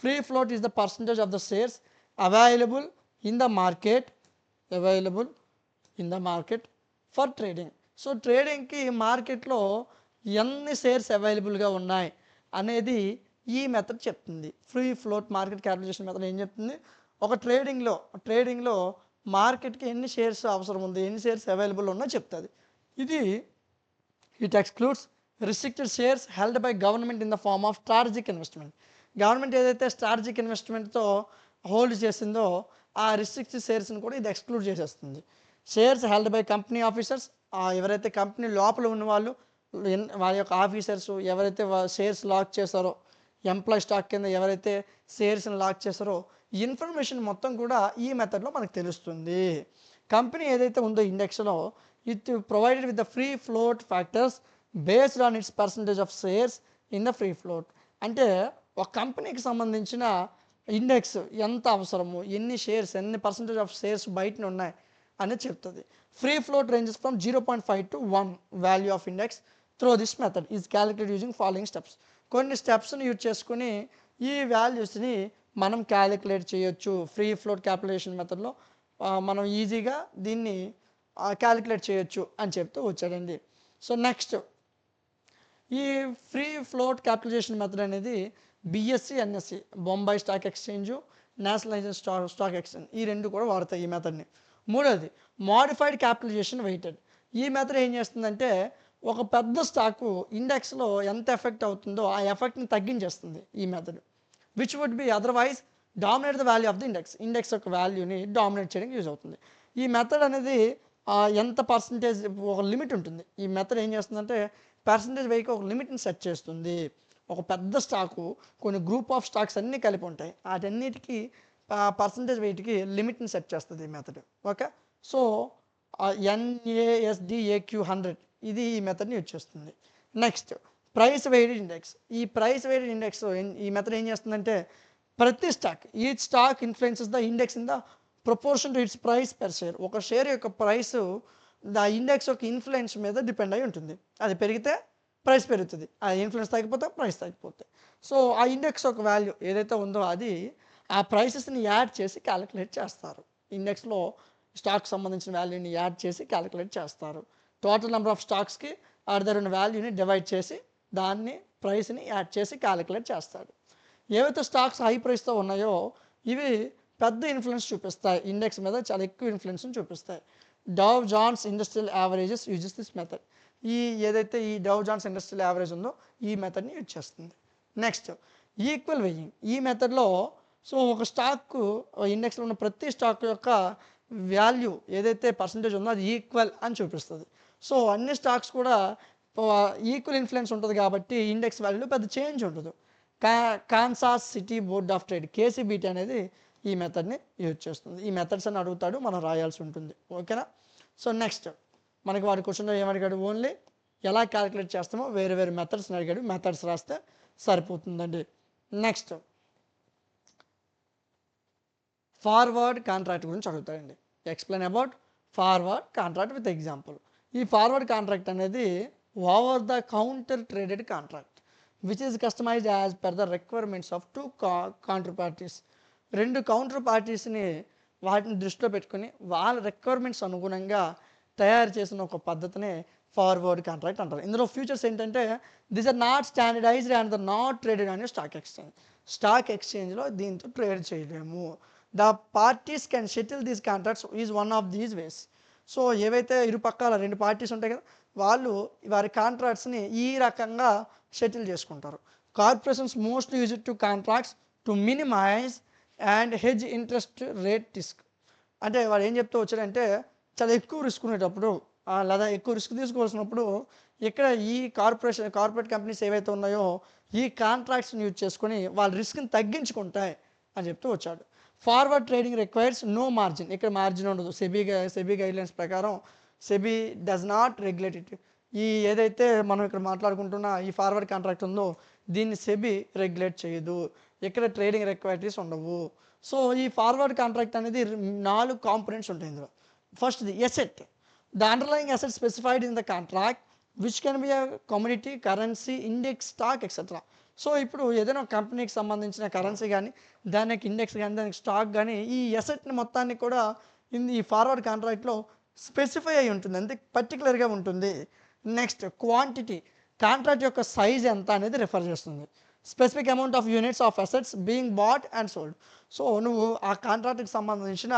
free float is the percentage of the shares available in the market available in the market for trading. So ట్రేడింగ్కి మార్కెట్లో ఎన్ని షేర్స్ అవైలబుల్గా ఉన్నాయి అనేది ఈ మెథడ్ చెప్తుంది. Free float market capitalisation method ఏం చెప్తుంది, ఒక ట్రేడింగ్లో మార్కెట్కి ఎన్ని షేర్స్ అవసరం ఉంది, ఎన్ని షేర్స్ అవైలబుల్ ఉన్నా చెప్తుంది. ఇది it excludes restricted shares held by government in the form of strategic investment. Government ఏదైతే స్ట్రాటజిక్ ఇన్వెస్ట్మెంట్తో హోల్డ్ చేసిందో ఆ రిస్ట్రిక్టెడ్ షేర్స్ని కూడా ఇది ఎక్స్క్లూడ్ చేసేస్తుంది. Shares held by company officers, ఎవరైతే కంపెనీ లోపల ఉన్న వాళ్ళు వారి యొక్క ఆఫీసర్స్ ఎవరైతే షేర్స్ లాక్ చేశారో, ఎంప్లాయ్ స్టాక్ కింద ఎవరైతే షేర్స్ని లాక్ చేశారో ఇన్ఫర్మేషన్ మొత్తం కూడా ఈ మెథడ్లో మనకు తెలుస్తుంది. కంపెనీ ఏదైతే ఉందో ఇండెక్స్లో it provided with the free float factors based on its percentage of shares in the free float. అంటే ఒక కంపెనీకి సంబంధించిన ఇండెక్స్ ఎంత అవసరము, ఎన్ని షేర్స్, ఎన్ని పర్సంటేజ్ ఆఫ్ షేర్స్ బయటనే ఉన్నాయి అనేది చెప్తుంది. Free float ranges from 0.5 to 1 value of index through this method is calculate using following steps. కొన్ని స్టెప్స్ని యూజ్ చేసుకుని ఈ వాల్యూస్ని మనం క్యాలిక్యులేట్ చేయొచ్చు. ఫ్రీ ఫ్లోట్ క్యాలిక్యులేషన్ మెథడ్లో మనం ఈజీగా దీన్ని క్యాలిక్యులేట్ చేయొచ్చు అని చెప్తూ వచ్చాడండి. సో నెక్స్ట్ ఈ ఫ్రీ ఫ్లోట్ క్యాపిటలైజేషన్ మెథడ్ అనేది BSC NSC Bombay stock exchange nationalised stock exchange ఈ రెండు కూడా వాడతాయి ఈ మెథడ్ని. మూడోది మోడిఫైడ్ క్యాపిటలైజేషన్ వెయిటెడ్. ఈ మెథడ్ ఏం చేస్తుందంటే ఒక పెద్ద స్టాకు ఇండెక్స్లో ఎంత ఎఫెక్ట్ అవుతుందో ఆ ఎఫెక్ట్ని తగ్గించేస్తుంది ఈ method, which would be otherwise dominate the value of the index యొక్క వాల్యూని డామినేట్ చేయడానికి యూజ్ అవుతుంది. ఈ మెథడ్ అనేది ఎంత పర్సంటేజ్ ఒక లిమిట్ ఉంటుంది. ఈ మెథడ్ ఏం చేస్తుందంటే పర్సంటేజ్ వెయికి ఒక లిమిట్ని సెట్ చేస్తుంది. ఒక పెద్ద స్టాకు కొన్ని గ్రూప్ ఆఫ్ స్టాక్స్ అన్నీ కలిపి ఉంటాయి, వాటన్నిటికీ పర్సంటేజ్ వెయిట్కి లిమిట్ని సెట్ చేస్తుంది ఈ మెథడ్. ఓకే, సో NASDAQ100 ఇది ఈ మెథడ్ని యూజ్ చేస్తుంది. Next price weighted index. ఈ ప్రైస్ వెయిటెడ్ ఇండెక్స్ ఈ మెథడ్ ఏం చేస్తుందంటే ప్రతి stock each stock influences the index in the proportion to its price per share. ఒక షేర్ యొక్క ప్రైస్ ద ఇండెక్స్ యొక్క ఇన్ఫ్లుయెన్స్ మీద డిపెండ్ అయి ఉంటుంది. అది పెరిగితే ప్రైస్ పెరుగుతుంది, ఆ ఇన్ఫ్లుయెన్స్ తగ్గిపోతే ప్రైస్ తగ్గిపోతుంది. సో ఆ ఇండెక్స్ యొక్క వాల్యూ ఏదైతే ఉందో అది ఆ ప్రైసెస్ని యాడ్ చేసి క్యాలిక్యులేట్ చేస్తారు. ఇండెక్స్లో స్టాక్ సంబంధించిన వాల్యూని యాడ్ చేసి క్యాలిక్యులేట్ చేస్తారు. టోటల్ నెంబర్ ఆఫ్ స్టాక్స్కి దగ్గర ఉన్న వాల్యూని డివైడ్ చేసి దాన్ని ప్రైస్ని యాడ్ చేసి క్యాలిక్యులేట్ చేస్తాడు. ఏవైతే స్టాక్స్ హై ప్రైస్తో ఉన్నాయో ఇవి పెద్ద ఇన్ఫ్లుయెన్స్ చూపిస్తాయి, ఇండెక్స్ మీద చాలా ఎక్కువ ఇన్ఫ్లుయెన్స్ని చూపిస్తాయి. Dow Jones industrial averages uses this method. ఏదైతే ఈ డవ్ జాన్స్ ఇండస్ట్రియల్ యావరేజ్ ఉందో ఈ మెథడ్ని యూజ్ చేస్తుంది. Next equal weighing. ఈ మెథడ్లో సో ఒక స్టాక్ ఇండెక్స్లో ఉన్న ప్రతి స్టాక్ యొక్క వాల్యూ ఏదైతే పర్సంటేజ్ ఉందో అది ఈక్వల్ అని చూపిస్తుంది. సో అన్ని స్టాక్స్ కూడా ఈక్వల్ ఇన్ఫ్లుయెన్స్ ఉంటుంది కాబట్టి ఇండెక్స్ వాల్యూలో పెద్ద చేంజ్ ఉండదు. Kansas city board of trade KCBT అనేది ఈ మెథడ్ని యూజ్ చేస్తుంది. ఈ మెథడ్స్ అని అడుగుతాడు, మనం రాయాల్సి ఉంటుంది. ఓకేనా. సో నెక్స్ట్ మనకి వాడి క్వశ్చన్లో ఏమడిగాడు, ఓన్లీ ఎలా క్యాలిక్యులేట్ చేస్తామో వేరే వేరే మెథడ్స్ని అడిగాడు, మెథడ్స్ రాస్తే సరిపోతుందండి. నెక్స్ట్ ఫార్వర్డ్ కాంట్రాక్ట్ గురించి అడుగుతాడండి. Explain about forward contract with example. ఈ ఫార్వర్డ్ కాంట్రాక్ట్ అనేది over the counter traded contract which is customised as per the requirements of two counter parties. రెండు కౌంటర్ పార్టీస్ని వాటిని దృష్టిలో పెట్టుకుని వాళ్ళ రిక్వైర్మెంట్స్ అనుగుణంగా తయారు చేసిన ఒక పద్ధతిని ఫార్వర్డ్ కాంట్రాక్ట్ అంటారు. ఇందులో ఫ్యూచర్స్ ఏంటంటే this are not standardized and the not traded on stock exchange. Stock ఎక్స్చేంజ్లో దీంతో ట్రేడ్ చేయలేము. The parties can settle these contracts is one of these ways. So ఏవైతే ఇరుపక్కల రెండు పార్టీస్ ఉంటాయి కదా వాళ్ళు వారి కాంట్రాక్ట్స్ని ఈ రకంగా షెటిల్ చేసుకుంటారు. Corporations mostly use it to contracts to minimise and hedge interest rate risk. అంటే వాడు ఏం చెప్తూ వచ్చాడంటే చాలా ఎక్కువ రిస్క్ ఉండేటప్పుడు లేదా ఎక్కువ రిస్క్ తీసుకోవాల్సినప్పుడు ఇక్కడ ఈ కార్పొరేట్ కంపెనీస్ ఏవైతే ఉన్నాయో ఈ కాంట్రాక్ట్స్ని యూజ్ చేసుకొని వాళ్ళ రిస్క్ని తగ్గించుకుంటాయి అని చెప్తూ వచ్చాడు. Forward trading requires no margin. ఇక్కడ మార్జిన్ ఉండదు. సెబీ గైడ్లైన్స్ ప్రకారం SEBI does not regulate it. ఈ ఏదైతే మనం ఇక్కడ మాట్లాడుకుంటున్న ఈ ఫార్వర్డ్ కాంట్రాక్ట్ ఉందో దీన్ని సెబీ రెగ్యులేట్ చేయదు. ఇక్కడ ట్రేడింగ్ రిక్వైరీస్ ఉండవు. సో ఈ ఫార్వర్డ్ కాంట్రాక్ట్ అనేది 4 కాంపోనెంట్స్ ఉంటాయి ఇందులో. First the asset. The underlying asset specified in the contract which can be a community, currency, index, stock etcetera. So ఇప్పుడు ఏదైనా ఒక కంపెనీకి సంబంధించిన కరెన్సీ గానీ, దాని యొక్క ఇండెక్స్ గానీ, దానికి స్టాక్ గానీ, ఈ అసెట్‌ని మొత్తాన్ని కూడా ఈ ఫార్వర్డ్ కాంట్రాక్ట్‌లో స్పెసిఫై అయ్యి ఉంటుంది. అంటే పర్టిక్యులర్‌గా ఉంటుంది. నెక్స్ట్ క్వాంటిటీ, కాంట్రాక్ట్ యొక్క సైజ్ ఎంత అనేది రిఫర్ చేస్తుంది. Specific amount of units of assets being bought and sold. So నువ్వు ఆ కాంట్రాక్ట్‌కి సంబంధించిన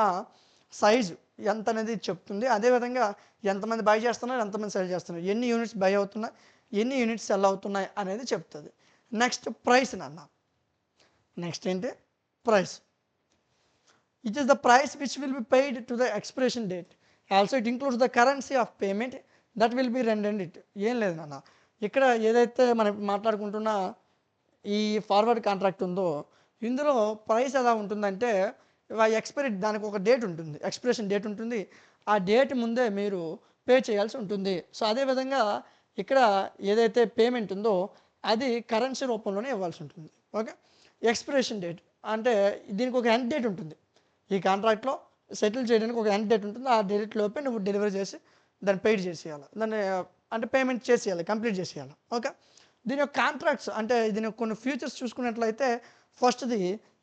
సైజు ఎంత అనేది చెప్తుంది. అదేవిధంగా ఎంతమంది బై చేస్తున్నారు, ఎంతమంది సెల్ చేస్తున్నారు, ఎన్ని యూనిట్స్ బై అవుతున్నాయి, ఎన్ని యూనిట్స్ సెల్ అవుతున్నాయి అనేది చెప్తుంది. నెక్స్ట్ ప్రైస్ నాన్న. నెక్స్ట్ ఏంటి? Price. It is the price which will be paid to the expiration date. Also it includes the currency of payment that will be రెండెడ్ it. ఏం లేదు నాన్న. ఇక్కడ ఏదైతే మనం మాట్లాడుకుంటున్న ఈ ఫార్వర్డ్ కాంట్రాక్ట్ ఉందో, ఇందులో ప్రైస్ ఎలా ఉంటుందంటే, ఎక్స్పైరీ దానికి ఒక డేట్ ఉంటుంది. ఎక్స్‌పిరేషన్ డేట్ ఉంటుంది. ఆ డేట్ ముందే మీరు పే చేయాల్సి ఉంటుంది. సో అదేవిధంగా ఇక్కడ ఏదైతే పేమెంట్ ఉందో అది కరెన్సీ రూపంలోనే ఇవ్వాల్సి ఉంటుంది. ఓకే. ఎక్స్‌పిరేషన్ డేట్ అంటే దీనికి ఒక ఎండ్ డేట్ ఉంటుంది. ఈ కాంట్రాక్ట్‌లో సెటిల్ చేయడానికి ఒక ఎండ్ డేట్ ఉంటుంది. ఆ డేట్ లోపే నువ్వు డెలివరీ చేసి దాన్ని పెయిడ్ చేసేయాలి. దాన్ని అంటే పేమెంట్ చేసేయాలి, కంప్లీట్ చేసేయాలి. ఓకే. దీని యొక్క కాంట్రాక్ట్స్ అంటే దీని యొక్క కొన్ని ఫ్యూచర్స్ చూసుకున్నట్లయితే ఫస్ట్‌ది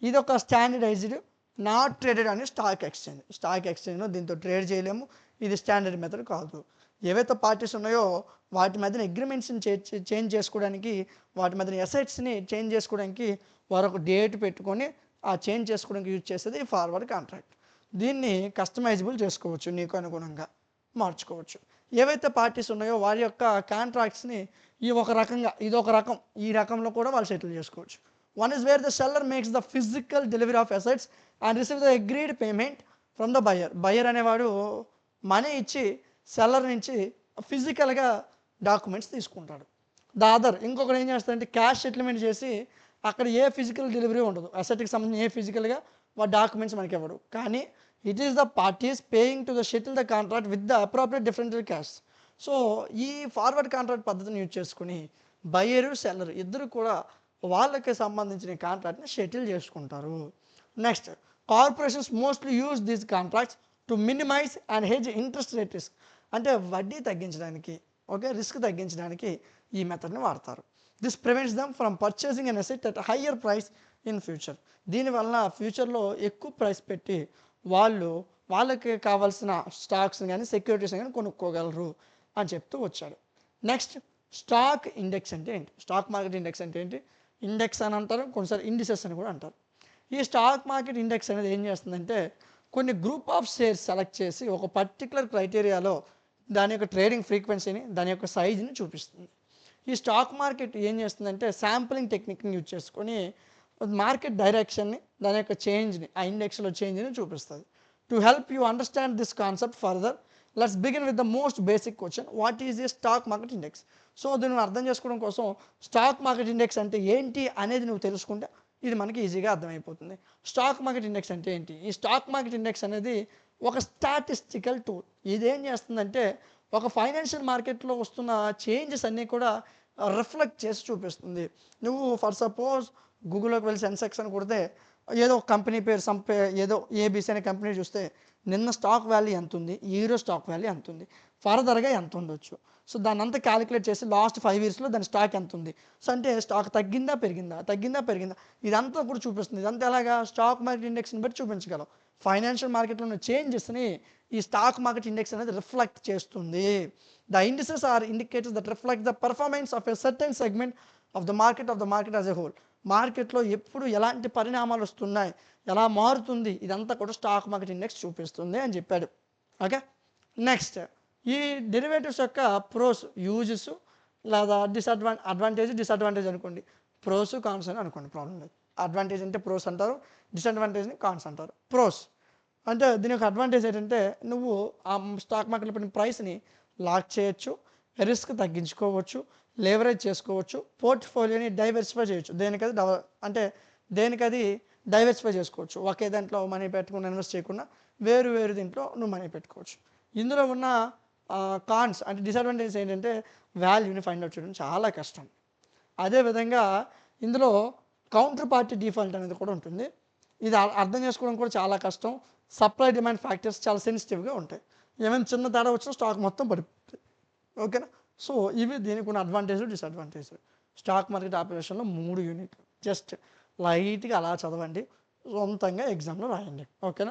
ఇదొక స్టాండర్డైజ్డ్ నాట్ ట్రేడెడ్ అని స్టాక్ ఎక్స్చేంజ్. స్టాక్ ఎక్స్చేంజ్‌లో దీంతో ట్రేడ్ చేయలేము. ఇది స్టాండర్డ్ మెథడ్ కాదు. ఏవైతే పార్టీస్ ఉన్నాయో వాటి మధ్యన అగ్రిమెంట్స్‌ని చేంజ్ చేసుకోవడానికి, వాటి మధ్యన అసెట్స్‌ని చేంజ్ చేసుకోవడానికి వారు ఒక డేట్ పెట్టుకొని ఆ చేంజ్ చేసుకోవడానికి యూజ్ చేసేది ఈ ఫార్వర్డ్ కాంట్రాక్ట్. దీన్ని కస్టమైజబుల్ చేసుకోవచ్చు, నీకు అనుగుణంగా మార్చుకోవచ్చు. ఏవైతే పార్టీస్ ఉన్నాయో వారి యొక్క కాంట్రాక్ట్స్‌ని ఈ ఒక రకంగా ఇదొక రకం, ఈ రకంలో కూడా వాళ్ళు సెటిల్ చేసుకోవచ్చు. One is where the seller makes the physical delivery of assets and receive the agreed payment from the buyer. Buyer అనేవాడు మనీ ఇచ్చి సెల్లర్ నుంచి ఫిజికల్గా డాక్యుమెంట్స్ తీసుకుంటాడు. ద అదర్ ఇంకొకటి ఏం చేస్తాడంటే క్యాష్ సెటిల్మెంట్ చేసి అక్కడ ఏ ఫిజికల్ డెలివరీ ఉండదు. అసెట్కి సంబంధించి ఏ ఫిజికల్గా వాడు డాక్యుమెంట్స్ మనకి ఇవ్వడు. కానీ it is the parties paying to the settle the contract with the appropriate different cash. So ఈ ఫార్వర్డ్ కాంట్రాక్ట్ పద్ధతిని యూజ్ చేసుకుని బయ్యరు సెల్లర్ ఇద్దరు కూడా వాళ్ళకి సంబంధించిన కాంట్రాక్ట్ని షెటిల్ చేసుకుంటారు. Next corporations mostly use these contracts to minimise and hedge interest rate risk. అంటే వడ్డీ తగ్గించడానికి, ఓకే, రిస్క్ తగ్గించడానికి ఈ మెథడ్ని వాడతారు. This prevents them from purchasing an asset at higher price in future. దీనివల్ల ఫ్యూచర్లో ఎక్కువ ప్రైస్ పెట్టి వాళ్ళకి కావాల్సిన స్టాక్స్ని కానీ సెక్యూరిటీస్ని కానీ కొనుక్కోగలరు అని చెప్తూ వచ్చాడు. నెక్స్ట్ స్టాక్ ఇండెక్స్ అంటే ఏంటి? స్టాక్ మార్కెట్ ఇండెక్స్ అంటే ఏంటి? ఇండెక్స్ అని అంటారు, కొన్నిసార్లు ఇండిసెస్ అని కూడా అంటారు. ఈ స్టాక్ మార్కెట్ ఇండెక్స్ అనేది ఏం చేస్తుందంటే కొన్ని గ్రూప్ ఆఫ్ షేర్స్ సెలెక్ట్ చేసి ఒక పర్టికులర్ క్రైటీరియాలో దాని యొక్క ట్రేడింగ్ ఫ్రీక్వెన్సీని, దాని యొక్క సైజుని చూపిస్తుంది. ఈ స్టాక్ మార్కెట్ ఏం చేస్తుందంటే శాంప్లింగ్ టెక్నిక్ని యూజ్ చేసుకొని మార్కెట్ డైరెక్షన్ని, దాని యొక్క చేంజ్ని, ఆ ఇండెక్స్లో చేంజ్ని చూపిస్తుంది. To help you understand this concept further, let's begin with the most basic question, what is a stock market index? So దీన్ని అర్థం చేసుకోవడం కోసం స్టాక్ మార్కెట్ ఇండెక్స్ అంటే ఏంటి అనేది నువ్వు తెలుసుకుంటే ఇది మనకి ఈజీగా అర్థమైపోతుంది. స్టాక్ మార్కెట్ ఇండెక్స్ అంటే ఏంటి? ఈ స్టాక్ మార్కెట్ ఇండెక్స్ అనేది ఒక స్టాటిస్టికల్ టూల్. ఇదేం చేస్తుందంటే ఒక ఫైనాన్షియల్ మార్కెట్లో వస్తున్న చేంజెస్ అన్నీ కూడా రిఫ్లెక్ట్ చేసి చూపిస్తుంది. నువ్వు ఫర్ సపోజ్ గూగుల్లోకి వెళ్ళి సెన్సెక్స్ అని కొడితే ఏదో ఒక కంపెనీ పేరు ఏదో ఏబీసీ అనే కంపెనీ చూస్తే నిన్న స్టాక్ వాల్యూ ఎంత ఉంది, ఈరోజు స్టాక్ వాల్యూ ఎంత ఉంది, ఫర్దర్గా ఎంత ఉండొచ్చు. సో దాన్ని అంతా క్యాలిక్యులేట్ చేసి లాస్ట్ 5 ఇయర్స్లో దాని స్టాక్ ఎంత ఉంది, సో అంటే స్టాక్ తగ్గిందా పెరిగిందా ఇదంతా కూడా చూపిస్తుంది. ఇదంతా ఎలాగా స్టాక్ మార్కెట్ ఇండెక్స్ని బట్టి చూపించగలం. ఫైనాన్షియల్ మార్కెట్లో ఉన్న చేంజెస్ని ఈ స్టాక్ మార్కెట్ ఇండెక్స్ అనేది రిఫ్లెక్ట్ చేస్తుంది. The indices are indicators that reflect the performance of a certain segment of the market as a whole. మార్కెట్లో ఎప్పుడు ఎలాంటి పరిణామాలు వస్తున్నాయి, ఎలా మారుతుంది, ఇదంతా కూడా స్టాక్ మార్కెట్ ఇండెక్స్ చూపిస్తుంది అని చెప్పాడు. ఓకే. నెక్స్ట్ ఈ డెరివేటివ్స్ యొక్క ప్రోస్ యూజెస్ లేదా డిసడ్వాంటేజ్ అనుకోండి. ప్రోస్ కాన్స్ అని అనుకోండి, ప్రాబ్లం లేదు. అడ్వాంటేజ్ అంటే ప్రోస్ అంటారు, డిసడ్వాంటేజ్ని కాన్స్ అంటారు. ప్రోస్ అంటే దీని యొక్క అడ్వాంటేజ్ ఏంటంటే నువ్వు ఆ స్టాక్ మార్కెట్లో పెట్టిన ప్రైస్ని లాక్ చేయొచ్చు, రిస్క్ తగ్గించుకోవచ్చు, లేవరేజ్ చేసుకోవచ్చు, పోర్ట్ఫోలియోని డైవర్సిఫై చేయొచ్చు. దేనికది డైవర్సిఫై చేసుకోవచ్చు. ఒకే దాంట్లో మనీ పెట్టుకుని ఇన్వెస్ట్ చేయకుండా వేరు దీంట్లో నువ్వు మనీ పెట్టుకోవచ్చు. ఇందులో ఉన్న కాన్స్ అంటే డిసడ్వాంటేజెస్ ఏంటంటే వాల్యూని ఫైండ్ అవుట్ చేయడం చాలా కష్టం. అదేవిధంగా ఇందులో కౌంటర్ పార్టీ డిఫాల్ట్ అనేది కూడా ఉంటుంది. ఇది అర్థం చేసుకోవడం కూడా చాలా కష్టం. సప్లై డిమాండ్ ఫ్యాక్టర్స్ చాలా సెన్సిటివ్గా ఉంటాయి. ఏమైనా చిన్న తేడా వచ్చినా స్టాక్ మొత్తం పడిపోతుంది. ఓకేనా. సో ఇవి దీనికి ఉన్న అడ్వాంటేజ్, డిసడ్వాంటేజ్. స్టాక్ మార్కెట్ ఆపరేషన్‌లో 3 యూనిట్లు. జస్ట్ లైట్‌గా అలా చదవండి. సొంతంగా ఎగ్జామ్‌లో రాయండి. ఓకేనా?